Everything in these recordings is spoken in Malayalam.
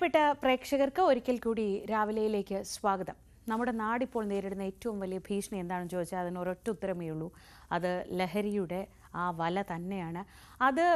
പ്രിയപ്പെട്ട പ്രേക്ഷകർക്ക് ഒരിക്കൽ കൂടി രാവിലെയിലേക്ക് സ്വാഗതം. നമ്മുടെ നാടിപ്പോൾ നേരിടുന്ന ഏറ്റവും വലിയ ഭീഷണി എന്താണെന്ന് ചോദിച്ചാൽ അതിന് ഒരൊറ്റ ഉത്തരമേ ഉള്ളൂ. അത് ലഹരിയുടെ ആ വല തന്നെയാണ്. അത്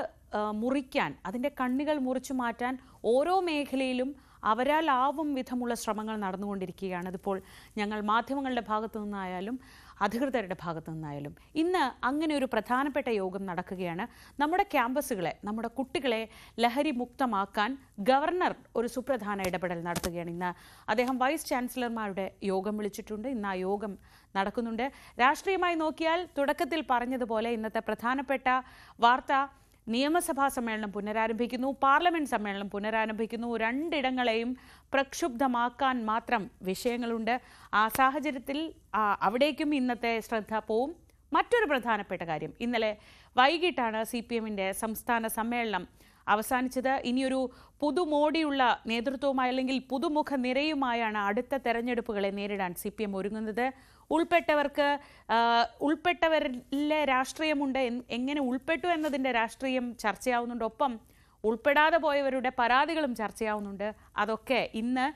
മുറിക്കാൻ, അതിൻ്റെ കണ്ണികൾ മുറിച്ചു മാറ്റാൻ ഓരോ മേഖലയിലും അവരാലാവും വിധമുള്ള ശ്രമങ്ങൾ നടന്നുകൊണ്ടിരിക്കുകയാണ്. അതിപ്പോൾ ഞങ്ങൾ മാധ്യമങ്ങളുടെ ഭാഗത്തു നിന്നായാലും അധികൃതരുടെ ഭാഗത്തു നിന്നായാലും ഇന്ന് അങ്ങനെ ഒരു പ്രധാനപ്പെട്ട യോഗം നടക്കുകയാണ്. നമ്മുടെ ക്യാമ്പസുകളെ, നമ്മുടെ കുട്ടികളെ ലഹരി മുക്തമാക്കാൻ ഗവർണർ ഒരു സുപ്രധാന ഇടപെടൽ നടത്തുകയാണ്. ഇന്ന് അദ്ദേഹം വൈസ് ചാൻസലർമാരുടെ യോഗം വിളിച്ചിട്ടുണ്ട്. ഇന്ന് ആ യോഗം നടക്കുന്നുണ്ട്. രാഷ്ട്രീയമായി നോക്കിയാൽ തുടക്കത്തിൽ പറഞ്ഞതുപോലെ ഇന്നത്തെ പ്രധാനപ്പെട്ട വാർത്ത നിയമസഭാ സമ്മേളനം പുനരാരംഭിക്കുന്നു, പാർലമെന്റ് സമ്മേളനം പുനരാരംഭിക്കുന്നു. രണ്ടിടങ്ങളെയും പ്രക്ഷുബ്ധമാക്കാൻ മാത്രം വിഷയങ്ങളുണ്ട്. ആ സാഹചര്യത്തിൽ അവിടേക്കും ഇന്നത്തെ ശ്രദ്ധ പോവും. മറ്റൊരു പ്രധാനപ്പെട്ട കാര്യം, ഇന്നലെ വൈകിട്ടാണ് CPM-ന്റെ സംസ്ഥാന സമ്മേളനം അവസാനിച്ചത്. ഇനിയൊരു പുതുമോടിയുള്ള നേതൃത്വവുമായി അല്ലെങ്കിൽ പുതുമുഖ നിരയുമായാണ് അടുത്ത തെരഞ്ഞെടുപ്പുകളെ നേരിടാൻ CPM ഒരുങ്ങുന്നത്. ഉൾപ്പെട്ടവരിലെ രാഷ്ട്രീയമുണ്ട്, എങ്ങനെ ഉൾപ്പെട്ടു എന്നതിൻ്റെ രാഷ്ട്രീയം ചർച്ചയാവുന്നുണ്ട്. ഒപ്പം ഉൾപ്പെടാതെ പോയവരുടെ പരാതികളും ചർച്ചയാവുന്നുണ്ട്. അതൊക്കെ ഇന്ന്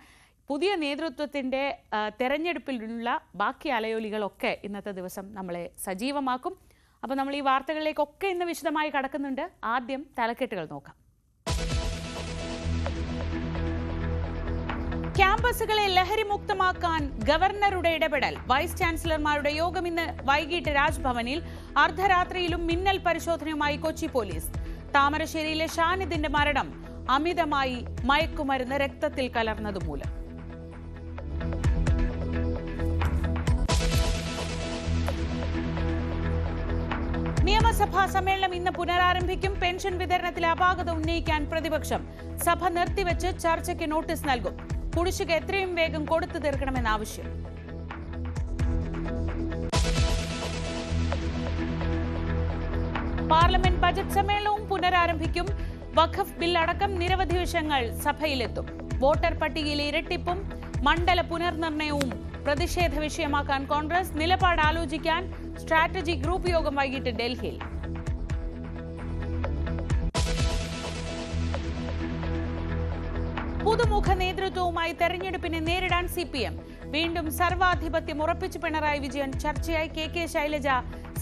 പുതിയ നേതൃത്വത്തിൻ്റെ തെരഞ്ഞെടുപ്പിലുള്ള ബാക്കി അലയൊലികളൊക്കെ ഇന്നത്തെ ദിവസം നമ്മളെ സജീവമാക്കും. അപ്പോൾ നമ്മൾ ഈ വാർത്തകളിലേക്കൊക്കെ ഇന്ന് വിശദമായി കടക്കുന്നുണ്ട്. ആദ്യം തലക്കെട്ടുകൾ നോക്കാം. ക്യാമ്പസുകളെ ലഹരി മുക്തമാക്കാൻ ഗവർണറുടെ ഇടപെടൽ. വൈസ് ചാൻസലർമാരുടെ യോഗം ഇന്ന് വൈകിട്ട് രാജ്ഭവനിൽ. അർദ്ധരാത്രിയിലും മിന്നൽ പരിശോധനയുമായി കൊച്ചി പോലീസ്. താമരശ്ശേരിയിലെ ഷാനിദിന്റെ മരണം അമിതമായി മയക്കുമരുന്ന് രക്തത്തിൽ കലർന്നതുമൂലം. നിയമസഭാ സമ്മേളനം ഇന്ന് പുനരാരംഭിക്കും. പെൻഷൻ വിതരണത്തിലെ അപാകത ഉന്നയിക്കാൻ പ്രതിപക്ഷം. സഭ നിർത്തിവെച്ച് ചർച്ചയ്ക്ക് നോട്ടീസ് നൽകും. കുടിശ്ശിക എത്രയും വേഗം കൊടുത്തു തീർക്കണമെന്നാവശ്യം. പാർലമെന്റ് ബജറ്റ് സമ്മേളനവും പുനരാരംഭിക്കും. വഖഫ് ബിൽ അടക്കം നിരവധി വിഷയങ്ങൾ സഭയിലെത്തും. വോട്ടർ പട്ടികയിലെ ഇരട്ടിപ്പും മണ്ഡല പുനർനിർണയവും പ്രതിഷേധ വിഷയമാക്കാൻ കോൺഗ്രസ്. നിലപാട് ആലോചിക്കാൻ സ്ട്രാറ്റജി ഗ്രൂപ്പ് യോഗം വൈകിട്ട് ഡൽഹിയിൽ. പുതുമുഖ നേതൃത്വവുമായി തെരഞ്ഞെടുപ്പിനെ നേരിടാൻ CPM. വീണ്ടും സർവാധിപത്യം ഉറപ്പിച്ചു പിണറായി വിജയൻ. ചർച്ചയായി KK ശൈലജ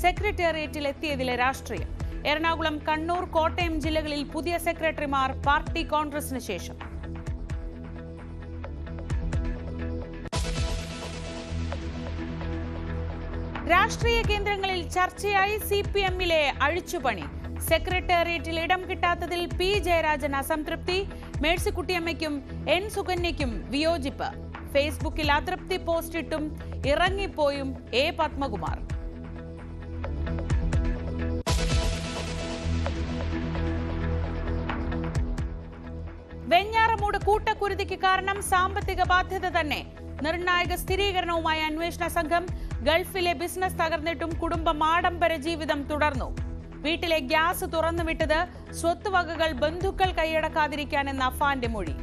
സെക്രട്ടേറിയറ്റിൽ എത്തിയതിലെ രാഷ്ട്രീയം. എറണാകുളം, കണ്ണൂർ, കോട്ടയം ജില്ലകളിൽ പുതിയ സെക്രട്ടറിമാർ പാർട്ടി കോൺഗ്രസിന് ശേഷം. രാഷ്ട്രീയ കേന്ദ്രങ്ങളിൽ ചർച്ചയായി CPM-ലെ അഴിച്ചുപണി. സെക്രട്ടേറിയറ്റിൽ ഇടം കിട്ടാത്തതിൽ P ജയരാജൻ അസംതൃപ്തി. മേഴ്സിക്കുട്ടിയമ്മയ്ക്കും N സുകന്യയ്ക്കും വിയോജിപ്പ്. ഫേസ്ബുക്കിൽ അതൃപ്തി പോസ്റ്റിട്ടും ഇറങ്ങിപ്പോയും A പത്മകുമാർ. വെഞ്ഞാറമൂട് കൂട്ടക്കുരുതിക്ക് കാരണം സാമ്പത്തിക ബാധ്യത തന്നെ. നിർണായക സ്ഥിരീകരണവുമായി അന്വേഷണ സംഘം. ഗൾഫിലെ ബിസിനസ് തകർന്നിട്ടും കുടുംബം ആഡംബര ജീവിതം തുടർന്നു. വീട്ടിലെ ഗ്യാസ് തുറന്നുവിട്ടത് സ്വത്തുവകകൾ ബന്ധുക്കൾ കൈയടക്കാതിരിക്കാനെന്ന അഫാന്റെ മൊഴി.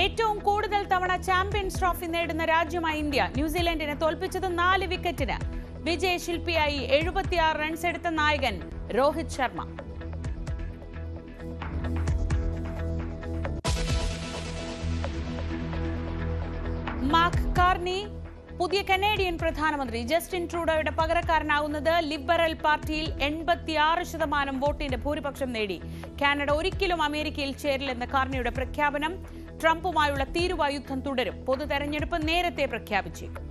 ഏറ്റവും കൂടുതൽ തവണ ചാമ്പ്യൻസ് ട്രോഫി നേടുന്ന രാജ്യമായി ഇന്ത്യ. ന്യൂസിലൻഡിനെ തോൽപ്പിച്ചത് 4 വിക്കറ്റിന്. വിജയശില്പിയായി 76 റൺസ് എടുത്ത നായകൻ രോഹിത് ശർമ്മ. മാർക്ക് കാർണി പുതിയ കനേഡിയൻ പ്രധാനമന്ത്രി. ജസ്റ്റിൻ ട്രൂഡോയുടെ പകരക്കാരനാകുന്നത് ലിബറൽ പാർട്ടിയിൽ 86% വോട്ടിന്റെ ഭൂരിപക്ഷം നേടി. കാനഡ ഒരിക്കലും അമേരിക്കയിൽ ചേരില്ലെന്ന കാർണിയുടെ പ്രഖ്യാപനം. ട്രംപുമായുള്ള തീരുവ യുദ്ധം തുടരും. പൊതു തെരഞ്ഞെടുപ്പ് നേരത്തെ പ്രഖ്യാപിച്ചേക്കും.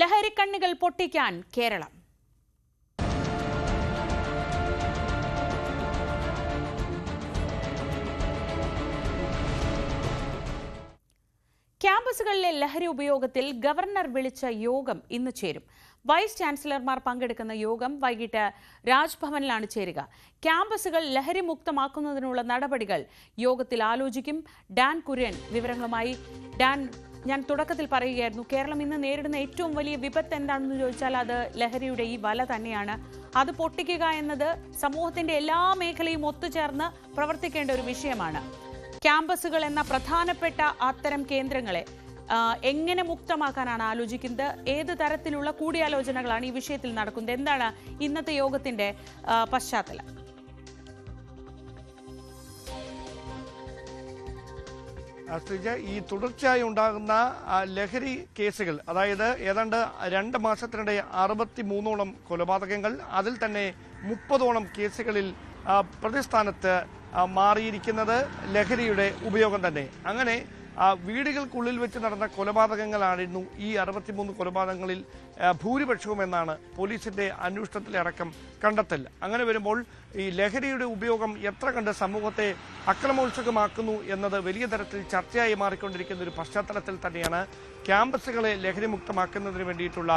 ലഹരിക്കണ്ണികൾ പൊട്ടിക്കാൻ കേരളം. ക്യാമ്പസുകളിലെ ലഹരി ഉപയോഗത്തിൽ ഗവർണർ വിളിച്ച യോഗം ഇന്ന് ചേരും. വൈസ് ചാൻസലർമാർ പങ്കെടുക്കുന്ന യോഗം വൈകിട്ട് രാജ്ഭവനിലാണ് ചേരുക. ക്യാമ്പസുകൾ ലഹരി മുക്തമാക്കുന്നതിനുള്ള നടപടികൾ യോഗത്തിൽ ആലോചിക്കും. ഡാൻ കുര്യൻ വിവരങ്ങളുമായി. ഡാൻ, ഞാൻ തുടക്കത്തിൽ പറയുകയായിരുന്നു, കേരളം ഇന്ന് നേരിടുന്ന ഏറ്റവും വലിയ വിപത്ത് എന്താണെന്ന് ചോദിച്ചാൽ അത് ലഹരിയുടെ ഈ വല തന്നെയാണ്. അത് പൊട്ടിക്കുക എന്നത് സമൂഹത്തിന്റെ എല്ലാ മേഖലയും ഒത്തുചേർന്ന് പ്രവർത്തിക്കേണ്ട ഒരു വിഷയമാണ്. ക്യാമ്പസുകൾ എന്ന പ്രധാനപ്പെട്ട അത്തരം കേന്ദ്രങ്ങളെ എങ്ങനെ മുക്തമാക്കാനാണ് ആലോചിക്കുന്നത്? ഏത് തരത്തിലുള്ള കൂടിയാലോചനകളാണ് ഈ വിഷയത്തിൽ നടക്കുന്നത്? എന്താണ് ഇന്നത്തെ യോഗത്തിന്റെ പശ്ചാത്തലം? ശ്രീജ, ഈ തുടർച്ചയായി ഉണ്ടാകുന്ന ലഹരി കേസുകൾ, അതായത് ഏതാണ്ട് 2 മാസത്തിനിടെ 63ഓളം കൊലപാതകങ്ങൾ, അതിൽ തന്നെ 30ഓളം കേസുകളിൽ പ്രതിസ്ഥാനത്ത് മാറിയിരിക്കുന്നത് ലഹരിയുടെ ഉപയോഗം തന്നെ. അങ്ങനെ വീടുകൾക്കുള്ളിൽ വെച്ച് നടന്ന കൊലപാതകങ്ങളായിരുന്നു ഈ 63 കൊലപാതകങ്ങളിൽ ഭൂരിപക്ഷവും എന്നാണ് പോലീസിന്റെ അന്വേഷണത്തിലടക്കം കണ്ടെത്തൽ. അങ്ങനെ വരുമ്പോൾ ഈ ലഹരിയുടെ ഉപയോഗം എത്ര കണ്ട് സമൂഹത്തെ അക്രമോത്സുകമാക്കുന്നു എന്നത് വലിയ തരത്തിൽ ചർച്ചയായി മാറിക്കൊണ്ടിരിക്കുന്ന ഒരു പശ്ചാത്തലത്തിൽ തന്നെയാണ് ക്യാമ്പസുകളെ ലഹരിമുക്തമാക്കുന്നതിന് വേണ്ടിയിട്ടുള്ള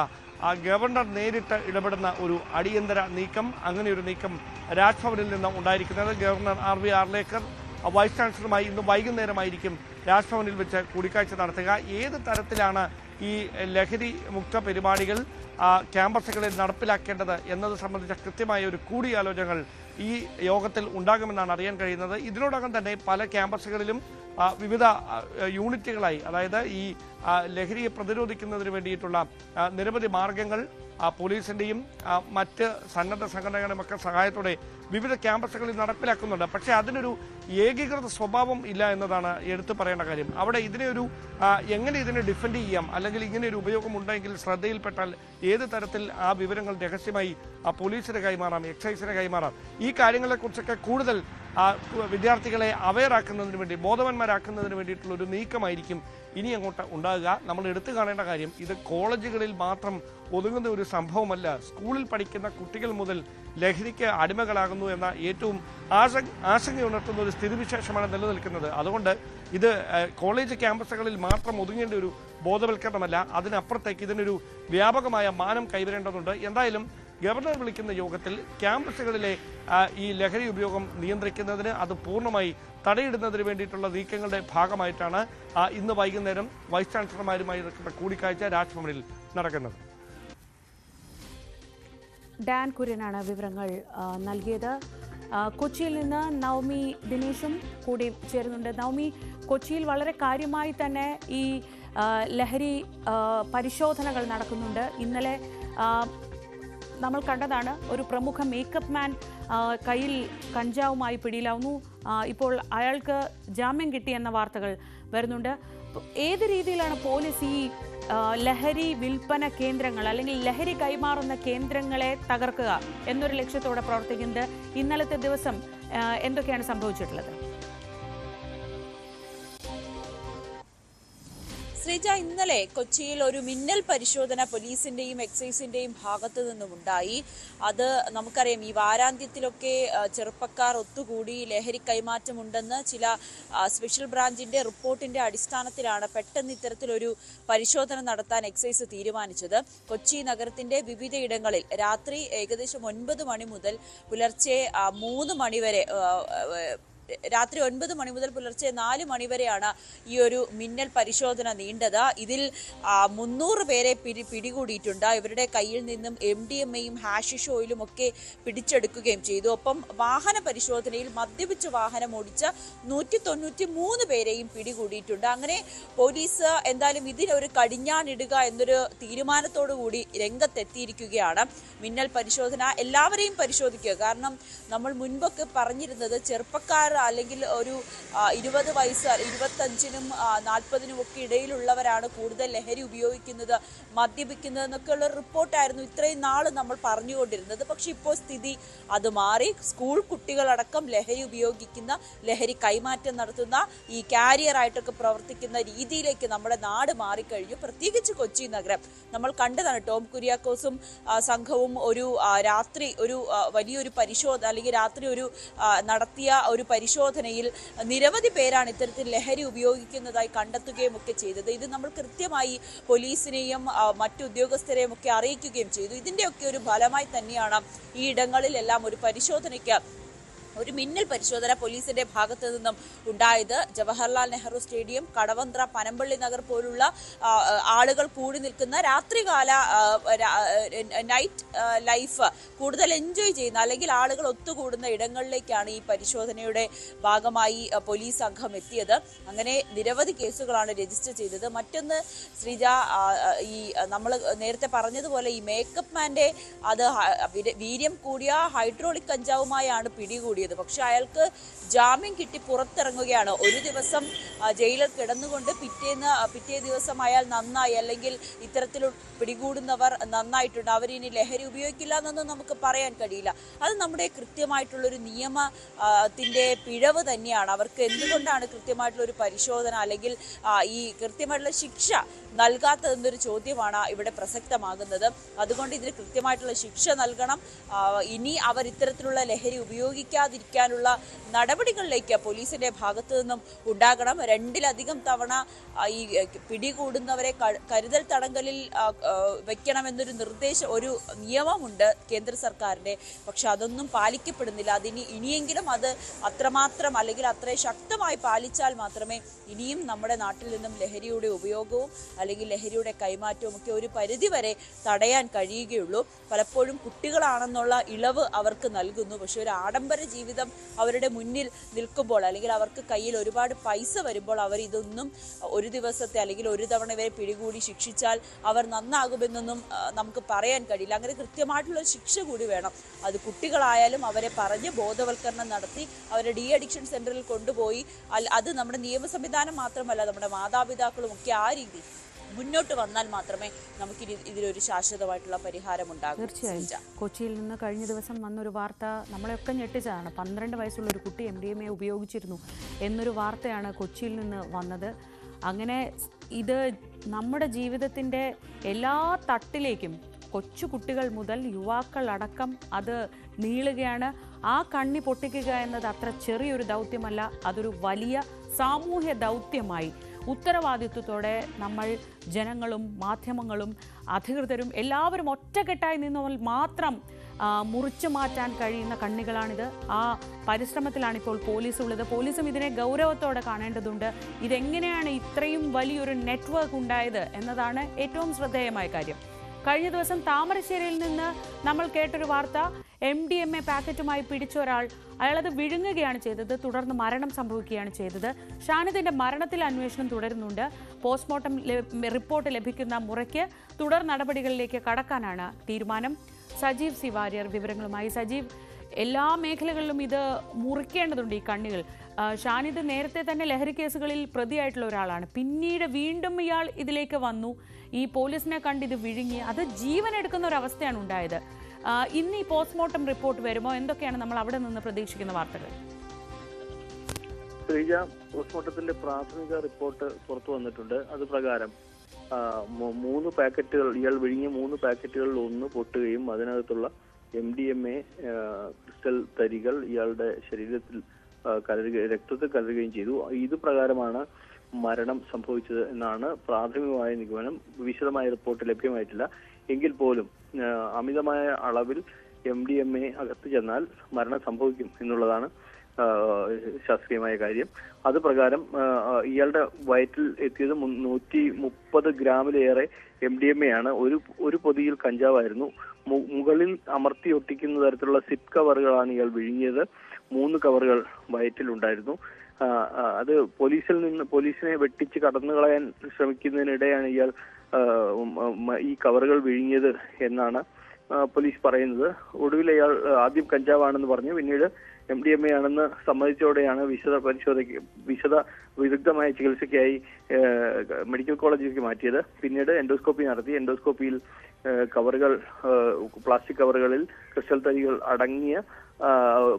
ഗവർണർ നേരിട്ട് ഇടപെടുന്ന ഒരു അടിയന്തര നീക്കം, അങ്ങനെ ഒരു നീക്കം രാജ്ഭവനിൽ നിന്ന് ഉണ്ടായിരിക്കുന്നത്. ഗവർണർ RV ആർലേക്കർ വൈസ് ചാൻസലറുമായി ഇന്ന് വൈകുന്നേരമായിരിക്കും രാജ്ഭവനിൽ വെച്ച് കൂടിക്കാഴ്ച നടത്തുക. ഏത് തരത്തിലാണ് ഈ ലഹരി മുക്ത പരിപാടികൾ ക്യാമ്പസുകളിൽ നടപ്പിലാക്കേണ്ടത് എന്നത് സംബന്ധിച്ച കൃത്യമായ ഒരു കൂടിയാലോചനകൾ ഈ യോഗത്തിൽ ഉണ്ടാകുമെന്നാണ് അറിയാൻ കഴിയുന്നത്. ഇതിനോടകം തന്നെ പല ക്യാമ്പസുകളിലും വിവിധ യൂണിറ്റുകളായി, അതായത് ഈ ലഹരിയെ പ്രതിരോധിക്കുന്നതിന് വേണ്ടിയിട്ടുള്ള നിരവധി മാർഗങ്ങൾ പോലീസിന്റെയും മറ്റ് സന്നദ്ധ സംഘടനകളുമൊക്കെ സഹായത്തോടെ വിവിധ ക്യാമ്പസുകളിൽ നടപ്പിലാക്കുന്നുണ്ട്. പക്ഷേ അതിനൊരു ഏകീകൃത സ്വഭാവം ഇല്ല എന്നതാണ് എടുത്തു പറയേണ്ട കാര്യം. അവിടെ എങ്ങനെ ഇതിനെ ഡിഫെൻഡ് ചെയ്യാം, അല്ലെങ്കിൽ ഇങ്ങനെ ഒരു ഉപയോഗം ഉണ്ടെങ്കിൽ ശ്രദ്ധയിൽപ്പെട്ടാൽ ഏത് തരത്തിൽ ആ വിവരങ്ങൾ രഹസ്യമായി പോലീസിന് കൈമാറാം, എക്സൈസിന് കൈമാറാം, ഈ കാര്യങ്ങളെക്കുറിച്ചൊക്കെ കൂടുതൽ വിദ്യാർത്ഥികളെ അവെയറാക്കുന്നതിന് വേണ്ടി, ബോധവാന്മാരാക്കുന്നതിന് വേണ്ടിയിട്ടുള്ള ഒരു നീക്കമായിരിക്കും ഇനി അങ്ങോട്ട് ഉണ്ടാകുക. നമ്മൾ എടുത്തു കാണേണ്ട കാര്യം, ഇത് കോളേജുകളിൽ മാത്രം ഒതുങ്ങുന്ന ഒരു സംഭവമല്ല. സ്കൂളിൽ പഠിക്കുന്ന കുട്ടികൾ മുതൽ ലഹരിക്ക് അടിമകളാകുന്നു എന്ന ഏറ്റവും ആശങ്കയുണർത്തുന്ന ഒരു സ്ഥിതിവിശേഷമാണ് നിലനിൽക്കുന്നത്. അതുകൊണ്ട് ഇത് കോളേജ് ക്യാമ്പസുകളിൽ മാത്രം ഒതുങ്ങേണ്ട ഒരു ബോധവൽക്കരണമല്ല, അതിനപ്പുറത്തേക്ക് ഇതിനൊരു വ്യാപകമായ മാനം കൈവരേണ്ടതുണ്ട്. എന്തായാലും ഗവർണർ വിളിക്കുന്ന യോഗത്തിൽ ക്യാമ്പസുകളിലെ ഈ ലഹരി ഉപയോഗം നിയന്ത്രിക്കുന്നതിന്, അത് പൂർണ്ണമായി തടയിടുന്നതിന് വേണ്ടിയിട്ടുള്ള നീക്കങ്ങളുടെ ഭാഗമായിട്ടാണ് ഇന്ന് വൈകുന്നേരം വൈസ് ചാൻസലർമാരുമായി കൂടിക്കാഴ്ച രാജ്ഭവനിൽ നടക്കുന്നത്. ഡാൻ കുര്യനാണ് വിവരങ്ങൾ നൽകിയത്. കൊച്ചിയിൽ നിന്ന് നവമി ദിനേശും കൂടി ചേരുന്നുണ്ട്. നവമി, കൊച്ചിയിൽ വളരെ കാര്യമായി തന്നെ ഈ ലഹരി പരിശോധനകൾ നടക്കുന്നുണ്ട്. ഇന്നലെ നമ്മൾ കണ്ടതാണ്, ഒരു പ്രമുഖ മേക്കപ്പ് മാൻ കയ്യിൽ കഞ്ചാവുമായി പിടിയിലാവുന്നു. ഇപ്പോൾ അയാൾക്ക് ജാമ്യം കിട്ടിയെന്ന വാർത്തകൾ വരുന്നുണ്ട്. ഏത് രീതിയിലാണ് പോലീസ് ഈ ലഹരി വിൽപ്പന കേന്ദ്രങ്ങൾ അല്ലെങ്കിൽ ലഹരി കൈമാറുന്ന കേന്ദ്രങ്ങളെ തകർക്കുക എന്നൊരു ലക്ഷ്യത്തോടെ പ്രവർത്തിക്കുന്നത്? ഇന്നലത്തെ ദിവസം എന്തൊക്കെയാണ് സംഭവിച്ചിട്ടുള്ളത്? ശ്രീജ, ഇന്നലെ കൊച്ചിയിൽ ഒരു മിന്നൽ പരിശോധന പോലീസിന്റെയും എക്സൈസിന്റെയും ഭാഗത്തു നിന്നുമുണ്ടായി. അത് നമുക്കറിയാം, ഈ വാരാന്ത്യത്തിലൊക്കെ ചെറുപ്പക്കാർ ഒത്തുകൂടി ലഹരി കൈമാറ്റമുണ്ടെന്ന് ചില സ്പെഷ്യൽ ബ്രാഞ്ചിന്റെ റിപ്പോർട്ടിന്റെ അടിസ്ഥാനത്തിലാണ് പെട്ടെന്ന് ഇത്തരത്തിലൊരു പരിശോധന നടത്താൻ എക്സൈസ് തീരുമാനിച്ചത്. കൊച്ചി നഗരത്തിന്റെ വിവിധയിടങ്ങളിൽ രാത്രി ഏകദേശം 9 മണി മുതൽ പുലർച്ചെ 3 മണി വരെ, രാത്രി 9 മണി മുതൽ പുലർച്ചെ 4 മണി വരെയാണ് ഈ ഒരു മിന്നൽ പരിശോധന നീണ്ടത്. ഇതിൽ 300 പേരെ പിടികൂടിയിട്ടുണ്ട്. ഇവരുടെ കയ്യിൽ നിന്നും MDMAയും ഹാഷിഷ് ഓയിലും ഒക്കെ പിടിച്ചെടുക്കുകയും ചെയ്തു. ഒപ്പം വാഹന പരിശോധനയിൽ മദ്യപിച്ച് വാഹനം ഓടിച്ച 193 പേരെയും പിടികൂടിയിട്ടുണ്ട്. അങ്ങനെ പോലീസ് എന്തായാലും ഇതിനൊരു കടിഞ്ഞാണിടുക എന്നൊരു തീരുമാനത്തോടു കൂടി രംഗത്തെത്തിയിരിക്കുകയാണ്. മിന്നൽ പരിശോധന എല്ലാവരെയും പരിശോധിക്കുക. കാരണം നമ്മൾ മുൻപൊക്കെ പറഞ്ഞിരുന്നത്, ചെറുപ്പക്കാർ അല്ലെങ്കിൽ ഒരു 20 വയസ്സ്, 25-നും 40-നും ഒക്കെ ഇടയിലുള്ളവരാണ് കൂടുതൽ ലഹരി ഉപയോഗിക്കുന്നത്, മദ്യപിക്കുന്നത് എന്നൊക്കെയുള്ള റിപ്പോർട്ടായിരുന്നു ഇത്രയും നാൾ നമ്മൾ പറഞ്ഞുകൊണ്ടിരുന്നത്. പക്ഷെ ഇപ്പോൾ സ്ഥിതി അത് മാറി. സ്കൂൾ കുട്ടികളടക്കം ലഹരി ഉപയോഗിക്കുന്ന, ലഹരി കൈമാറ്റം നടത്തുന്ന, ഈ കാരിയറായിട്ടൊക്കെ പ്രവർത്തിക്കുന്ന രീതിയിലേക്ക് നമ്മുടെ നാട് മാറിക്കഴിഞ്ഞു. പ്രത്യേകിച്ച് കൊച്ചി നഗരം നമ്മൾ കണ്ടതാണ്. ടോം കുര്യാക്കോസും സംഘവും ഒരു രാത്രി ഒരു വലിയൊരു പരിശോധന, അല്ലെങ്കിൽ രാത്രി ഒരു നടത്തിയ ഒരു പരിശോധനയിൽ നിരവധി പേരാണ് ഇത്തരത്തിൽ ലഹരി ഉപയോഗിക്കുന്നതായി കണ്ടെത്തുകയും ഒക്കെ ചെയ്തത്. ഇത് നമ്മൾ കൃത്യമായി പോലീസിനെയും മറ്റു ഉദ്യോഗസ്ഥരെയും ഒക്കെ അറിയിക്കുകയും ചെയ്തു. ഇതിൻ്റെയൊക്കെ ഒരു ഫലമായി തന്നെയാണ് ഈ ഇടങ്ങളിലെല്ലാം ഒരു പരിശോധനയ്ക്ക് ഒരു മിന്നൽ പരിശോധന പോലീസിന്റെ ഭാഗത്തു നിന്നും ഉണ്ടായത് ജവഹർലാൽ നെഹ്റു സ്റ്റേഡിയം, കടവന്ത്ര, പനമ്പള്ളി നഗർ പോലുള്ള ആളുകൾ കൂടി നിൽക്കുന്ന രാത്രികാല നൈറ്റ് ലൈഫ് കൂടുതൽ എൻജോയ് ചെയ്യുന്ന അല്ലെങ്കിൽ ആളുകൾ ഒത്തുകൂടുന്ന ഇടങ്ങളിലേക്കാണ് ഈ പരിശോധനയുടെ ഭാഗമായി പോലീസ് സംഘം എത്തിയത്. അങ്ങനെ നിരവധി കേസുകളാണ് രജിസ്റ്റർ ചെയ്തത്. മറ്റൊന്ന് ശ്രീജ, ഈ നമ്മൾ നേരത്തെ പറഞ്ഞതുപോലെ ഈ മേക്കപ്പ് മാന്റെ അത് വീര്യം കൂടിയ ഹൈഡ്രോളിക് കഞ്ചാവുമായാണ് പിടികൂടിയത്. പക്ഷെ അയാൾക്ക് ജാമ്യം കിട്ടി പുറത്തിറങ്ങുകയാണ്. ഒരു ദിവസം ജയിലിൽ കിടന്നുകൊണ്ട് പിറ്റേ ദിവസം അയാൾ നന്നായി, അല്ലെങ്കിൽ ഇത്തരത്തിൽ പിടികൂടുന്നവർ നന്നായിട്ടുണ്ട്, അവരിനി ലഹരി ഉപയോഗിക്കില്ല എന്നൊന്നും നമുക്ക് പറയാൻ കഴിയില്ല. അത് നമ്മുടെ കൃത്യമായിട്ടുള്ളൊരു നിയമത്തിന്റെ പിഴവ് തന്നെയാണ്. അവർക്ക് എന്തുകൊണ്ടാണ് കൃത്യമായിട്ടുള്ളൊരു പരിശോധന അല്ലെങ്കിൽ ഈ കൃത്യമായിട്ടുള്ള ശിക്ഷ നൽകാത്തതെന്നൊരു ചോദ്യമാണ് ഇവിടെ പ്രസക്തമാകുന്നത്. അതുകൊണ്ട് ഇതിന് കൃത്യമായിട്ടുള്ള ശിക്ഷ നൽകണം. ഇനി അവർ ഇത്തരത്തിലുള്ള ലഹരി ഉപയോഗിക്കാതിരിക്കാനുള്ള നടപടികളിലേക്ക് പോലീസിന്റെ ഭാഗത്തു നിന്നും ഉണ്ടാകണം. 2-ലധികം തവണ ഈ പിടികൂടുന്നവരെ കരുതൽ തടങ്കലിൽ വെക്കണമെന്നൊരു ഒരു നിയമമുണ്ട് കേന്ദ്ര സർക്കാരിന്റെ. പക്ഷെ അതൊന്നും പാലിക്കപ്പെടുന്നില്ല. ഇനിയെങ്കിലും അത് അത്രമാത്രം അല്ലെങ്കിൽ അത്രയും ശക്തമായി പാലിച്ചാൽ മാത്രമേ ഇനിയും നമ്മുടെ നാട്ടിൽ നിന്നും ലഹരിയുടെ ഉപയോഗവും അല്ലെങ്കിൽ ലഹരിയുടെ കൈമാറ്റവും ഒക്കെ ഒരു പരിധിവരെ തടയാൻ കഴിയുകയുള്ളൂ. പലപ്പോഴും കുട്ടികളാണെന്നുള്ള ഇളവ് അവർക്ക് നൽകുന്നു. പക്ഷെ ഒരു ആഡംബര ജീവിതം അവരുടെ മുന്നിൽ നിൽക്കുമ്പോൾ അല്ലെങ്കിൽ അവർക്ക് കയ്യിൽ ഒരുപാട് പൈസ വരുമ്പോൾ അവർ ഇതൊന്നും ഒരു ദിവസത്തെ അല്ലെങ്കിൽ ഒരു തവണ വരെ പിടികൂടി ശിക്ഷിച്ചാൽ അവർ നന്നാകുമെന്നൊന്നും നമുക്ക് പറയാൻ കഴിയില്ല. അങ്ങനെ കൃത്യമായിട്ടുള്ള ശിക്ഷ കൂടി വേണം. അത് കുട്ടികളായാലും അവരെ പറഞ്ഞ് ബോധവൽക്കരണം നടത്തി അവരെ ഡി അഡിക്ഷൻ സെന്ററിൽ കൊണ്ടുപോയി, അത് നമ്മുടെ നിയമ സംവിധാനം മാത്രമല്ല നമ്മുടെ മാതാപിതാക്കളും ഒക്കെ ആ രീതി മുന്നോട്ട് വന്നാൽ മാത്രമേ നമുക്ക് ഇതിലൊരു ശാശ്വതമായിട്ടുള്ള പരിഹാരം ഉണ്ടാകും. തീർച്ചയായും. കൊച്ചിയിൽ നിന്ന് കഴിഞ്ഞ ദിവസം വന്നൊരു വാർത്ത നമ്മളെയൊക്കെ ഞെട്ടിച്ചതാണ്. 12 വയസ്സുള്ള ഒരു കുട്ടി MDMA ഉപയോഗിച്ചിരുന്നു എന്നൊരു വാർത്തയാണ് കൊച്ചിയിൽ നിന്ന് വന്നത്. അങ്ങനെ ഇത് നമ്മുടെ ജീവിതത്തിൻ്റെ എല്ലാ തട്ടിലേക്കും കൊച്ചു കുട്ടികൾ മുതൽ യുവാക്കൾ അടക്കം അത് നീളുകയാണ്. ആ കണ്ണി പൊട്ടിക്കുക എന്നത് അത്ര ചെറിയൊരു ദൗത്യമല്ല, അതൊരു വലിയ സാമൂഹ്യ ദൗത്യമായി ഉത്തരവാദിത്വത്തോടെ നമ്മൾ ജനങ്ങളും മാധ്യമങ്ങളും അധികൃതരും എല്ലാവരും ഒറ്റക്കെട്ടായി നിന്നാൽ മാത്രം മുറിച്ചു മാറ്റാൻ കഴിയുന്ന കണ്ണികളാണിത്. ആ പരിശ്രമത്തിലാണിപ്പോൾ പോലീസ് ഉള്ളത്. പോലീസും ഇതിനെ ഗൗരവത്തോടെ കാണേണ്ടതുണ്ട്. ഇതെങ്ങനെയാണ് ഇത്രയും വലിയൊരു നെറ്റ്വർക്ക് ഉണ്ടായത് എന്നതാണ് ഏറ്റവും ശ്രദ്ധേയമായ കാര്യം. കഴിഞ്ഞ ദിവസം താമരശ്ശേരിയിൽ നിന്ന് നമ്മൾ കേട്ടൊരു വാർത്ത, MDMA പാക്കറ്റുമായി പിടിച്ച ഒരാൾ അയാളത് വിഴുങ്ങുകയാണ് ചെയ്തത്, തുടർന്ന് മരണം സംഭവിക്കുകയാണ് ചെയ്തത്. ഷാനിദിന്റെ മരണത്തിൽ അന്വേഷണം തുടരുന്നുണ്ട്. പോസ്റ്റ്മോർട്ടം റിപ്പോർട്ട് ലഭിക്കുന്ന മുറയ്ക്ക് തുടർ നടപടികളിലേക്ക് കടക്കാനാണ് തീരുമാനം. സജീവ് സി വാര്യർ വിവരങ്ങളുമായി. സജീവ്, എല്ലാ മേഖലകളിലും ഇത് മുറിക്കേണ്ടതുണ്ട് ഈ കണ്ണികൾ. ഷാനിദ് നേരത്തെ തന്നെ ലഹരി കേസുകളിൽ പ്രതിയായിട്ടുള്ള ഒരാളാണ്. പിന്നീട് വീണ്ടും ഇയാൾ ഇതിലേക്ക് വന്നു. ഈ പോലീസിനെ കണ്ട് ഇത് വിഴുങ്ങി, അത് ജീവൻ എടുക്കുന്ന ഒരു അവസ്ഥയാണ് ഉണ്ടായത്. ഇന്ന് ഈ പോസ്റ്റ്മോർട്ടം റിപ്പോർട്ട് വരുമോ? എന്തൊക്കെയാണ് നമ്മൾ അവിടെ നിന്ന് പ്രതീക്ഷിക്കുന്ന വാർത്തകൾ? ശ്രീജ, പോസ്റ്റ്മോർട്ടത്തിന്റെ പ്രാഥമിക റിപ്പോർട്ട് പുറത്തു വന്നിട്ടുണ്ട്. അത് പ്രകാരം 3 പാക്കറ്റുകൾ, ഇയാൾ വിഴുങ്ങിയ 3 പാക്കറ്റുകളിൽ ഒന്ന് പൊട്ടുകയും അതിനകത്തുള്ള MDMA ക്രിസ്റ്റൽ തരികൾ ഇയാളുടെ ശരീരത്തിൽ രക്തത്തിൽ കലരുകയും ചെയ്തു. ഇത് പ്രകാരമാണ് മരണം സംഭവിച്ചത് എന്നാണ് പ്രാഥമികമായ നിഗമനം. വിശദമായ റിപ്പോർട്ട് ലഭ്യമായിട്ടില്ല. എങ്കിൽ പോലും അമിതമായ അളവിൽ MDMA അകത്ത് ചെന്നാൽ മരണം സംഭവിക്കും എന്നുള്ളതാണ് ശാസ്ത്രീയമായ കാര്യം. അത് പ്രകാരം ഇയാളുടെ വയറ്റിൽ എത്തിയത് 130 ഗ്രാമിലേറെ MDMA ആണ്. ഒരു പൊതിയിൽ കഞ്ചാവായിരുന്നു. മുകളിൽ അമർത്തി ഒട്ടിക്കുന്ന തരത്തിലുള്ള സിപ്പ് കവറുകളാണ് ഇയാൾ വിഴുങ്ങിയത്. 3 കവറുകൾ വയറ്റിലുണ്ടായിരുന്നു. അത് പോലീസിനെ വെട്ടിച്ച് കടന്നു കളയാൻ ശ്രമിക്കുന്നതിനിടെയാണ് ഇയാൾ ഈ കവറുകൾ വിഴുങ്ങിയത് എന്നാണ് പോലീസ് പറയുന്നത്. ഒടുവിൽ അയാൾ ആദ്യം കഞ്ചാവാണെന്ന് പറഞ്ഞു, പിന്നീട് MDMA ആണെന്ന് സമ്മതിച്ചോടെയാണ് വിദഗ്ധമായ ചികിത്സയ്ക്കായി മെഡിക്കൽ കോളേജിലേക്ക് മാറ്റിയത്. പിന്നീട് എൻഡോസ്കോപ്പി നടത്തി. എൻഡോസ്കോപ്പിയിൽ കവറുകൾ, പ്ലാസ്റ്റിക് കവറുകളിൽ ക്രിസ്റ്റൽ തരികൾ അടങ്ങിയ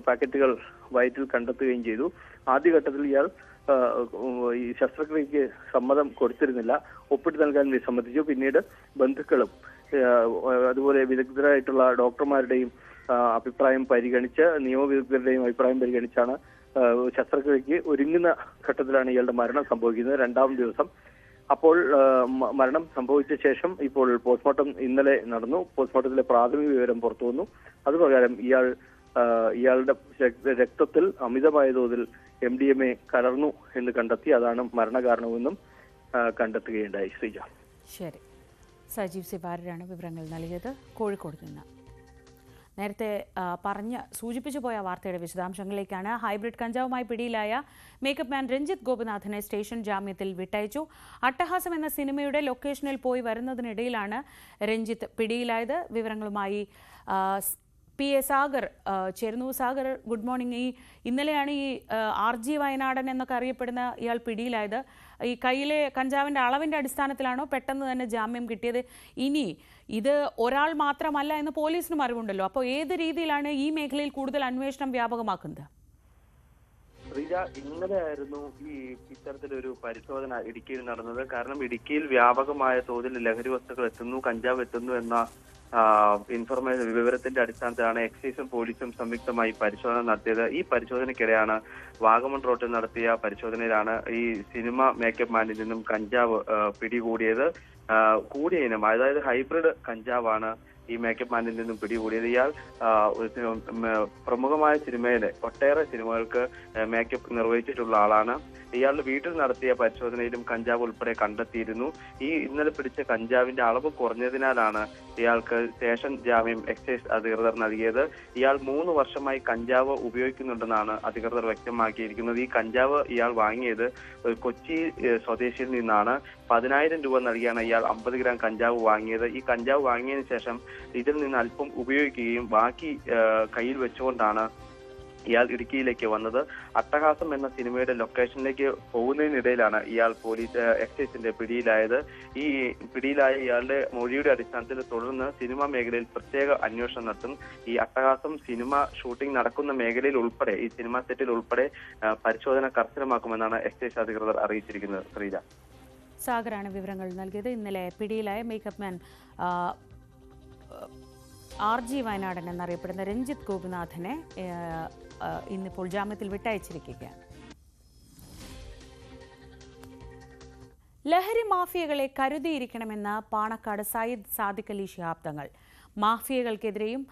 പാക്കറ്റുകൾ വയറ്റിൽ കണ്ടെത്തുകയും ചെയ്തു. ആദ്യഘട്ടത്തിൽ ഇയാൾ ഈ ശസ്ത്രക്രിയക്ക് സമ്മതം കൊടുത്തിരുന്നില്ല, ഒപ്പിട്ട് നൽകാൻ വിസമ്മതിച്ചു. പിന്നീട് ബന്ധുക്കളും അതുപോലെ വിദഗ്ധരായിട്ടുള്ള ഡോക്ടർമാരുടെയും അഭിപ്രായം പരിഗണിച്ച്, നിയമവിദഗ്ധരുടെയും അഭിപ്രായം പരിഗണിച്ചാണ് ശസ്ത്രക്രിയക്ക് ഒരുങ്ങുന്ന ഘട്ടത്തിലാണ് ഇയാളുടെ മരണം സംഭവിക്കുന്നത്. 2ാം ദിവസം. അപ്പോൾ മരണം സംഭവിച്ച ശേഷം ഇപ്പോൾ പോസ്റ്റ്മോർട്ടം ഇന്നലെ നടന്നു. പോസ്റ്റ്മോർട്ടത്തിലെ പ്രാഥമിക വിവരം പുറത്തു വന്നു. അതുപ്രകാരം ഇയാൾ ഇയാളുടെ രക്തത്തിൽ അമിതമായ തോതിൽ MDMA കലർന്നു എന്ന് കണ്ടെത്തി. അതാണ് മരണകാരണമെന്നും കണ്ടെത്തുകയുണ്ടായി. ശ്രീജ. ശരി, സജീവ് സിവാരരാണ് വിവരങ്ങൾ നൽകിയത് കോഴിക്കോട് നിന്ന്. നേരത്തെ സൂചിപ്പിച്ചു പോയ വാർത്തയുടെ വിശദാംശങ്ങളിലേക്കാണ്. ഹൈബ്രിഡ് കഞ്ചാവുമായി പിടിയിലായ മേക്കപ്പ് മാൻ രഞ്ജിത്ത് ഗോപിനാഥിനെ സ്റ്റേഷൻ ജാമ്യത്തിൽ വിട്ടയച്ചു. അട്ടഹാസം എന്ന സിനിമയുടെ ലൊക്കേഷനിൽ പോയി വരുന്നതിനിടയിലാണ് രഞ്ജിത്ത് പിടിയിലായത്. വിവരങ്ങളുമായി PA സാഗർ ചേരുന്നു. Sagar, good morning. ഇന്നലെയാണ് ഈ RG വയനാടൻ എന്നൊക്കെ അറിയപ്പെടുന്ന ഇയാൾ പിടിയിലായത്. ഈ കയ്യിലെ കഞ്ചാവിൻ്റെ അളവിൻ്റെ അടിസ്ഥാനത്തിലാണോ പെട്ടെന്ന് തന്നെ ജാമ്യം കിട്ടിയത്? ഇനി ഇത് ഒരാൾ മാത്രമല്ല എന്ന് പോലീസിനും അറിവുണ്ടല്ലോ. അപ്പോൾ ഏത് രീതിയിലാണ് ഈ മേഖലയിൽ കൂടുതൽ അന്വേഷണം വ്യാപകമാക്കുന്നത്? ശ്രീജ, ഇന്നലെയായിരുന്നു ഇത്തരത്തിലൊരു പരിശോധന ഇടുക്കിയിൽ നടന്നത്. കാരണം ഇടുക്കിയിൽ വ്യാപകമായ തോതിൽ ലഹരി വസ്തുക്കൾ എത്തുന്നു, കഞ്ചാവ് എത്തുന്നു എന്ന വിവരത്തിന്റെ അടിസ്ഥാനത്തിലാണ് എക്സൈസും പോലീസും സംയുക്തമായി പരിശോധന നടത്തിയത്. ഈ പരിശോധനയ്ക്കിടെയാണ് വാഗമൺ റോഡിൽ നടത്തിയ പരിശോധനയിലാണ് ഈ സിനിമ മേക്കപ്പ് മാനിൽ നിന്നും കഞ്ചാവ് പിടികൂടിയത്. കൂടിയ ഇനം, അതായത് ഹൈബ്രിഡ് കഞ്ചാവാണ് ഈ മേക്കപ്പ് മാനിൽ നിന്നും പിടികൂടിയത്. ഇയാൾ പ്രമുഖമായ സിനിമയിലെ ഒട്ടേറെ സിനിമകൾക്ക് മേക്കപ്പ് നിർവഹിച്ചിട്ടുള്ള ആളാണ്. ഇയാളുടെ വീട്ടിൽ നടത്തിയ പരിശോധനയിലും കഞ്ചാവ് ഉൾപ്പെടെ കണ്ടെത്തിയിരുന്നു. ഇന്നലെ പിടിച്ച കഞ്ചാവിന്റെ അളവ് കുറഞ്ഞതിനാലാണ് ഇയാൾക്ക് സ്റ്റേഷൻ ജാമ്യം എക്സൈസ് അധികൃതർ നൽകിയത്. ഇയാൾ 3 വർഷമായി കഞ്ചാവ് ഉപയോഗിക്കുന്നുണ്ടെന്നാണ് അധികൃതർ വ്യക്തമാക്കിയിരിക്കുന്നത്. ഈ കഞ്ചാവ് ഇയാൾ വാങ്ങിയത് കൊച്ചി സ്വദേശിയിൽ നിന്നാണ്. 10,000 രൂപ നൽകിയാണ് ഇയാൾ 50 ഗ്രാം കഞ്ചാവ് വാങ്ങിയത്. ഈ കഞ്ചാവ് വാങ്ങിയതിനു ശേഷം ഇതിൽ നിന്ന് അല്പം ഉപയോഗിക്കുകയും ബാക്കി കയ്യിൽ വെച്ചുകൊണ്ടാണ് ഇയാൾ ഇടുക്കിയിലേക്ക് വന്നത്. അട്ടഹാസം എന്ന സിനിമയുടെ ലൊക്കേഷനിലേക്ക് പോകുന്നതിനിടയിലാണ് ഇയാൾ എക്സൈസിന്റെ പിടിയിലായത്. ഈ പിടിയിലായ ഇയാളുടെ മൊഴിയുടെ അടിസ്ഥാനത്തിൽ തുടർന്ന് സിനിമാ മേഖലയിൽ പ്രത്യേക അന്വേഷണം നടത്തും. ഈ അട്ടഹാസം സിനിമ ഷൂട്ടിംഗ് നടക്കുന്ന മേഖലയിൽ ഉൾപ്പെടെ, ഈ സിനിമാ സെറ്റിൽ ഉൾപ്പെടെ പരിശോധന കർശനമാക്കുമെന്നാണ് എക്സൈസ് അധികൃതർ അറിയിച്ചിരിക്കുന്നത്. ശ്രീജ. സാഗറാണ് വിവരങ്ങൾ നൽകിയത്. ഇന്നലെ പിടിയിലായ മേക്കപ്പ് മാൻ RG വയനാടൻ എന്നറിയപ്പെടുന്ന രഞ്ജിത്ത് ഗോപിനാഥിനെ ഇന്നിപ്പോൾ ജാമ്യത്തിൽ വിട്ടയച്ചിരിക്കുകയാണ്. ലഹരി മാഫിയകളെ കരുതിയിരിക്കണമെന്ന് പാണക്കാട് സയ്യിദ് സാദിഖ് അലി ശിഹാബ് തങ്ങൾ. മാഫിയകൾക്കെതിരെയും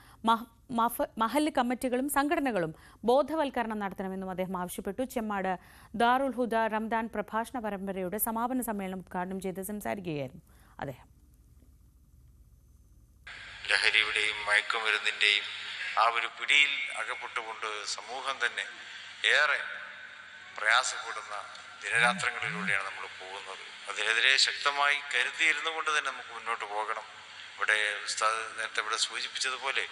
മഹല്ല് കമ്മിറ്റികളും സംഘടനകളും ബോധവൽക്കരണം നടത്തണമെന്നും അദ്ദേഹം ആവശ്യപ്പെട്ടു. ചെമ്മാട് ദാറുൽ ഹുദ റംദാൻ പ്രഭാഷണ പരമ്പരയുടെ സമാപന സമ്മേളനം ഉദ്ഘാടനം ചെയ്ത് സംസാരിക്കുകയായിരുന്നു അദ്ദേഹം. ലഹരിയുടെയും മയക്കുമരുന്നിൻ്റെയും ആ ഒരു പിടിയിൽ അകപ്പെട്ടുകൊണ്ട് സമൂഹം തന്നെ ഏറെ പ്രയാസപ്പെടുന്ന ദിനരാത്രങ്ങളിലൂടെയാണ് നമ്മൾ പോകുന്നത്. അതിനെതിരെ ശക്തമായി കരുതിയിരുന്നു കൊണ്ട് തന്നെ നമുക്ക് മുന്നോട്ട് പോകണം. ഇവിടെ ഉസ്താദ് നേരത്തെ ഇവിടെ സൂചിപ്പിച്ചതുപോലെ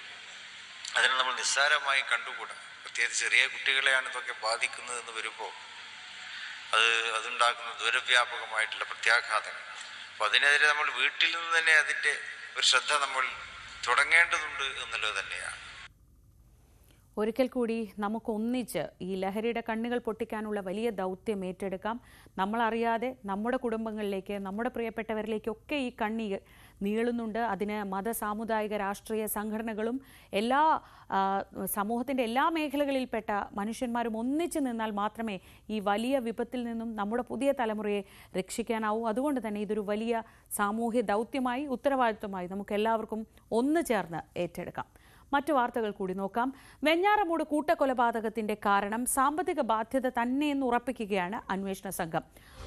അതിനെ നമ്മൾ നിസ്സാരമായി കണ്ടുകൂടാ. പ്രത്യേകിച്ച് ചെറിയ കുട്ടികളെയാണ് ഇതൊക്കെ ബാധിക്കുന്നതെന്ന് വരുമ്പോൾ അതുണ്ടാക്കുന്ന ദൂരവ്യാപകമായിട്ടുള്ള പ്രത്യാഘാതങ്ങൾ. അപ്പോൾ അതിനെതിരെ നമ്മൾ വീട്ടിൽ നിന്ന് തന്നെ അതിൻ്റെ ഒരു ശ്രദ്ധ നമ്മൾ തുടങ്ങേണ്ടതുണ്ട് എന്നുള്ളത് തന്നെയാണ്. ഒരിക്കൽ കൂടി നമുക്കൊന്നിച്ച് ഈ ലഹരിയുടെ കണ്ണുകൾ പൊട്ടിക്കാനുള്ള വലിയ ദൗത്യം ഏറ്റെടുക്കാം. നമ്മളറിയാതെ നമ്മുടെ കുടുംബങ്ങളിലേക്ക്, നമ്മുടെ പ്രിയപ്പെട്ടവരിലേക്കൊക്കെ ഈ കണ്ണി നീളുന്നുണ്ട്. അതിന് മത, സാമുദായിക, രാഷ്ട്രീയ സംഘടനകളും എല്ലാ സമൂഹത്തിൻ്റെ എല്ലാ മേഖലകളിൽപ്പെട്ട മനുഷ്യന്മാരും ഒന്നിച്ചു നിന്നാൽ മാത്രമേ ഈ വലിയ വിപത്തിൽ നിന്നും നമ്മുടെ പുതിയ തലമുറയെ രക്ഷിക്കാനാവൂ. അതുകൊണ്ട് തന്നെ ഇതൊരു വലിയ സാമൂഹ്യ ദൗത്യമായി, ഉത്തരവാദിത്വമായി നമുക്ക് എല്ലാവർക്കും ഒന്നു ചേർന്ന് ഏറ്റെടുക്കാം. മറ്റു വാർത്തകൾ കൂടി നോക്കാം. വെഞ്ഞാറമൂട് കൂട്ടക്കൊലപാതകത്തിന്റെ കാരണം സാമ്പത്തിക ബാധ്യത തന്നെയെന്ന് ഉറപ്പിക്കുകയാണ് അന്വേഷണ സംഘം.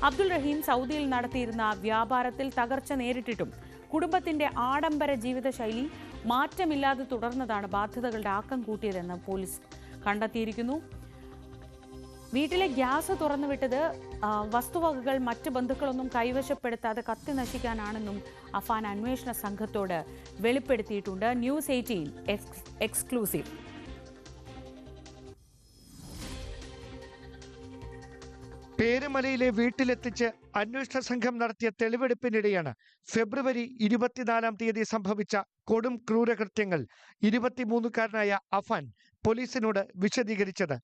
അബ്ദുൾ റഹീം സൗദിയിൽ നടത്തിയിരുന്ന വ്യാപാരത്തിൽ തകർച്ച നേരിട്ടിട്ടും കുടുംബത്തിന്റെ ആഡംബര ജീവിതശൈലി മാറ്റമില്ലാതെ തുടർന്നതാണ് ബാധ്യതകളുടെ ആക്കം കൂട്ടിയതെന്ന് പോലീസ് കണ്ടെത്തിയിരിക്കുന്നു. വീട്ടിലെ ഗ്യാസ് തുറന്നുവിട്ടത് വസ്തുവകകൾ മറ്റ് ബന്ധുക്കളൊന്നും കൈവശപ്പെടുത്താതെ കത്തി നശിക്കാനാണെന്നും അഫാൻ അന്വേഷണ സംഘത്തോട് വെളിപ്പെടുത്തിയിട്ടുണ്ട്. News 18 exclusive. പേരുമലയിലെ വീട്ടിലെത്തിച്ച് അന്വേഷണ സംഘം നടത്തിയ തെളിവെടുപ്പിനിടെയാണ് ഫെബ്രുവരി 24-ാം തീയതി സംഭവിച്ച കൊടും ക്രൂരകൃത്യങ്ങൾ 23-കാരനായ അഫാൻ പോലീസിനോട് വിശദീകരിച്ചത്.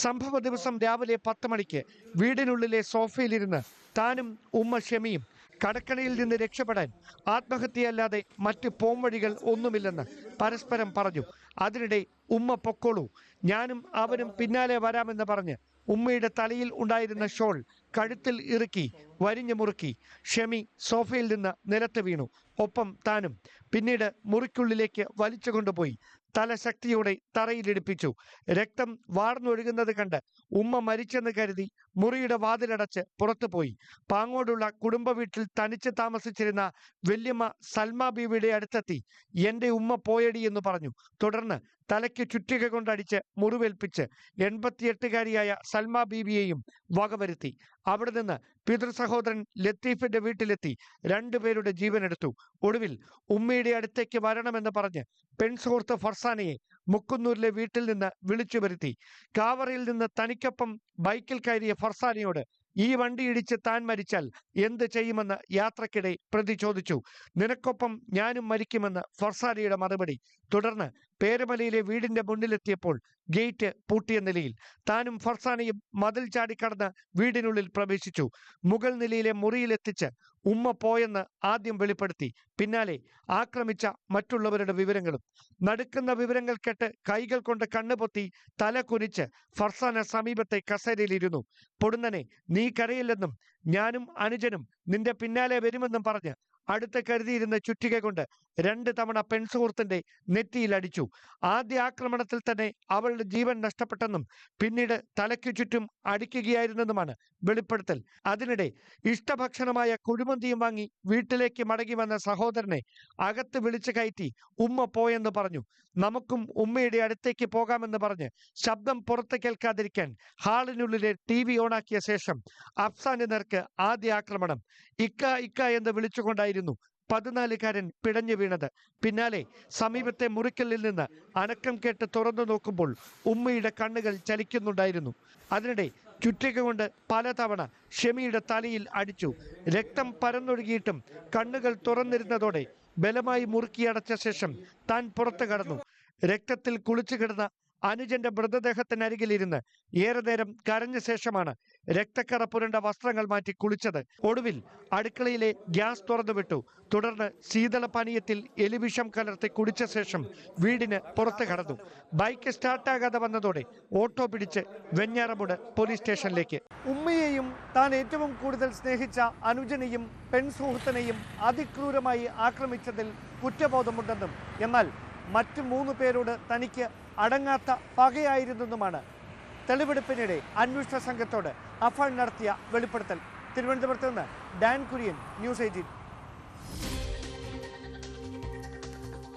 സംഭവ ദിവസം രാവിലെ 10 മണിക്ക് വീടിനുള്ളിലെ സോഫയിലിരുന്ന് താനും ഉമ്മ ഷെമിയും കടക്കണിയിൽ നിന്ന് രക്ഷപ്പെടാൻ ആത്മഹത്യയല്ലാതെ മറ്റ് പോംവഴികൾ ഒന്നുമില്ലെന്ന് പരസ്പരം പറഞ്ഞു. അതിനിടെ ഉമ്മ പൊക്കോളൂ, ഞാനും അവനും പിന്നാലെ വരാമെന്ന് പറഞ്ഞ് ഉമ്മയുടെ തലയിൽ ഉണ്ടായിരുന്ന ഷോൾ കഴുത്തിൽ ഇറുക്കി വരിഞ്ഞു മുറുക്കി. ഷെമി സോഫയിൽ നിന്ന് നിലത്ത് വീണു, ഒപ്പം താനും. പിന്നീട് മുറിക്കുള്ളിലേക്ക് വലിച്ചു കൊണ്ടുപോയി തല ശക്തിയോടെ തറയിലിടിപ്പിച്ചു. രക്തം വാർന്നൊഴുകുന്നത് കണ്ട് ഉമ്മ മരിച്ചെന്ന് കരുതി മുറിയുടെ വാതിലടച്ച് പുറത്തുപോയി. പാങ്ങോടുള്ള കുടുംബ വീട്ടിൽ തനിച്ച് താമസിച്ചിരുന്ന വല്യമ്മ സൽമ ബീവിയുടെ അടുത്തെത്തി എന്റെ ഉമ്മ പോയടി എന്ന് പറഞ്ഞു. തുടർന്ന് തലയ്ക്ക് ചുറ്റിക കൊണ്ടടിച്ച് മുറിവേൽപ്പിച്ച് 88-കാരിയായ സൽമ ബീവിയെയും വകവരുത്തി. അവിടെ നിന്ന് പിതൃസഹോദരൻ ലത്തീഫിന്റെ വീട്ടിലെത്തി രണ്ടുപേരുടെ ജീവനെടുത്തു. ഒടുവിൽ ഉമ്മയുടെ അടുത്തേക്ക് വരണമെന്ന് പറഞ്ഞ് പെൺസുഹൃത്ത് ഫർസാനയെ മുക്കുന്നൂരിലെ വീട്ടിൽ നിന്ന് വിളിച്ചു വരുത്തി. കാവറയിൽ നിന്ന് തനിക്കൊപ്പം ബൈക്കിൽ കയറിയ ഫർസാനയോട് ഈ വണ്ടി ഇടിച്ച് താൻ മരിച്ചാൽ എന്ത് ചെയ്യുമെന്ന് യാത്രക്കിടെ പ്രതി ചോദിച്ചു. നിനക്കൊപ്പം ഞാനും മരിക്കുമെന്ന് ഫർസാനയുടെ മറുപടി. തുടർന്ന് പേരമലയിലെ വീടിന്റെ മുന്നിലെത്തിയപ്പോൾ ഗേറ്റ് പൂട്ടിയ നിലയിൽ. താനും ഫർസാനയും മതിൽ ചാടിക്കടന്ന് വീടിനുള്ളിൽ പ്രവേശിച്ചു. മുകൾ നിലയിലെ മുറിയിലെത്തിച്ച് ഉമ്മ പോയെന്ന് ആദ്യം വെളിപ്പെടുത്തി. പിന്നാലെ ആക്രമിച്ച മറ്റുള്ളവരുടെ വിവരങ്ങളും. നടുക്കുന്ന വിവരങ്ങൾ കേട്ട് കൈകൾ കൊണ്ട് കണ്ണുപൊത്തി തല കുനിച്ച് ഫർസാന സമീപത്തെ കസേരയിലിരുന്നു. പൊടുന്നനെ നീ കരയില്ലെന്നും ഞാനും അനുജനും നിന്റെ പിന്നാലെ വരുമെന്നും പറഞ്ഞ് അടുത്ത് കരുതിയിരുന്ന ചുറ്റിക കൊണ്ട് 2 തവണ പെൺസുഹൃത്തിന്റെ നെറ്റിയിൽ അടിച്ചു. ആദ്യ ആക്രമണത്തിൽ തന്നെ അവളുടെ ജീവൻ നഷ്ടപ്പെട്ടെന്നും പിന്നീട് തലയ്ക്കു ചുറ്റും അടിക്കുകയായിരുന്നെന്നുമാണ് വെളിപ്പെടുത്തൽ. അതിനിടെ ഇഷ്ടഭക്ഷണമായ കുഴിമന്തിയും വാങ്ങി വീട്ടിലേക്ക് മടങ്ങി വന്ന സഹോദരനെ അകത്ത് വിളിച്ചു കയറ്റി ഉമ്മ പോയെന്ന് പറഞ്ഞു. നമുക്കും ഉമ്മയുടെ അടുത്തേക്ക് പോകാമെന്ന് പറഞ്ഞ് ശബ്ദം പുറത്ത് കേൾക്കാതിരിക്കാൻ ഹാളിനുള്ളിലെ TV ഓണാക്കിയ ശേഷം അഫ്സാന്റെ നേർക്ക് ആദ്യ ആക്രമണം. ഇക്ക ഇക്ക എന്ന് വിളിച്ചുകൊണ്ടായിരുന്നു 14-കാരൻ പിടഞ്ഞു വീണത്. പിന്നാലെ സമീപത്തെ മുറിക്കലിൽ നിന്ന് അനക്കം കേട്ട് തുറന്നു നോക്കുമ്പോൾ ഉമ്മയുടെ കണ്ണുകൾ ചലിക്കുന്നുണ്ടായിരുന്നു. അതിനിടെ ചുറ്റിക കൊണ്ട് പലതവണ ഷെമിയുടെ തലയിൽ അടിച്ചു. രക്തം പരന്നൊഴുകിയിട്ടും കണ്ണുകൾ തുറന്നിരുന്നതോടെ ബലമായി മുറുക്കിയടച്ച ശേഷം താൻ പുറത്തു കടന്നു. രക്തത്തിൽ കുളിച്ചു കിടന്ന അനുജന്റെ മൃതദേഹത്തിനരികിലിരുന്ന് ഏറെ നേരം കരഞ്ഞ ശേഷമാണ് രക്തക്കറ പുരണ്ട വസ്ത്രങ്ങൾ മാറ്റി കുളിച്ചത്. ഒടുവിൽ അടുക്കളയിലെ ഗ്യാസ് തുറന്നുവിട്ടു. തുടർന്ന് ശീതളപാനീയത്തിൽ എലിവിഷം കലർത്തി കുടിച്ച ശേഷം വീടിന് പുറത്തു കടന്നു. ബൈക്ക് സ്റ്റാർട്ടാകാതെ വന്നതോടെ ഓട്ടോ പിടിച്ച് വെഞ്ഞാറമൂട് പോലീസ് സ്റ്റേഷനിലേക്ക്. ഉമ്മയെയും താൻ ഏറ്റവും കൂടുതൽ സ്നേഹിച്ച അനുജനെയും പെൺസുഹൃത്തിനെയും അതിക്രൂരമായി ആക്രമിച്ചതിൽ കുറ്റബോധമുണ്ടെന്നും എന്നാൽ മറ്റു 3 പേരോട് തനിക്ക് അടങ്ങാത്ത പകയായിരുന്നെന്നുമാണ് തെളിവെടുപ്പിനിടെ അന്വേഷണ സംഘത്തോട് അഫാൻ നടത്തിയ വെളിപ്പെടുത്തൽ. തിരുവനന്തപുരത്ത് നിന്ന് ഡാൻ കുര്യൻ, ന്യൂസ് 18.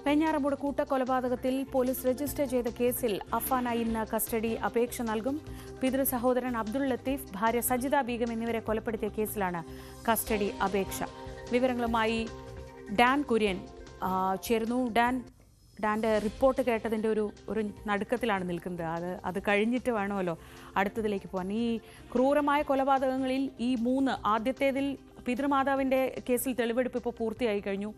വെഞ്ഞാറമൂട് കൂട്ടക്കൊലപാതകത്തിൽ പോലീസ് രജിസ്റ്റർ ചെയ്ത കേസിൽ അഫാനായി ഇന്ന് കസ്റ്റഡി അപേക്ഷ നൽകും. പിതൃ സഹോദരൻ അബ്ദുൾ ലത്തീഫ്, ഭാര്യ സജിത ബീഗം എന്നിവരെ കൊലപ്പെടുത്തിയ കേസിലാണ് കസ്റ്റഡി അപേക്ഷ. വിവരങ്ങളുമായി ഡാൻ കുര്യൻ ചേർന്നു. ഡാൻ്റെ റിപ്പോർട്ട് കേട്ടതിൻ്റെ ഒരു നടുക്കത്തിലാണ് നിൽക്കുന്നത്. അത് കഴിഞ്ഞിട്ട് വേണമല്ലോ അടുത്തതിലേക്ക് പോകാൻ. ഈ ക്രൂരമായ കൊലപാതകങ്ങളിൽ ഈ 3, ആദ്യത്തേതിൽ പിതൃമാതാവിൻ്റെ കേസിൽ തെളിവെടുപ്പ് ഇപ്പോൾ പൂർത്തിയായി കഴിഞ്ഞു.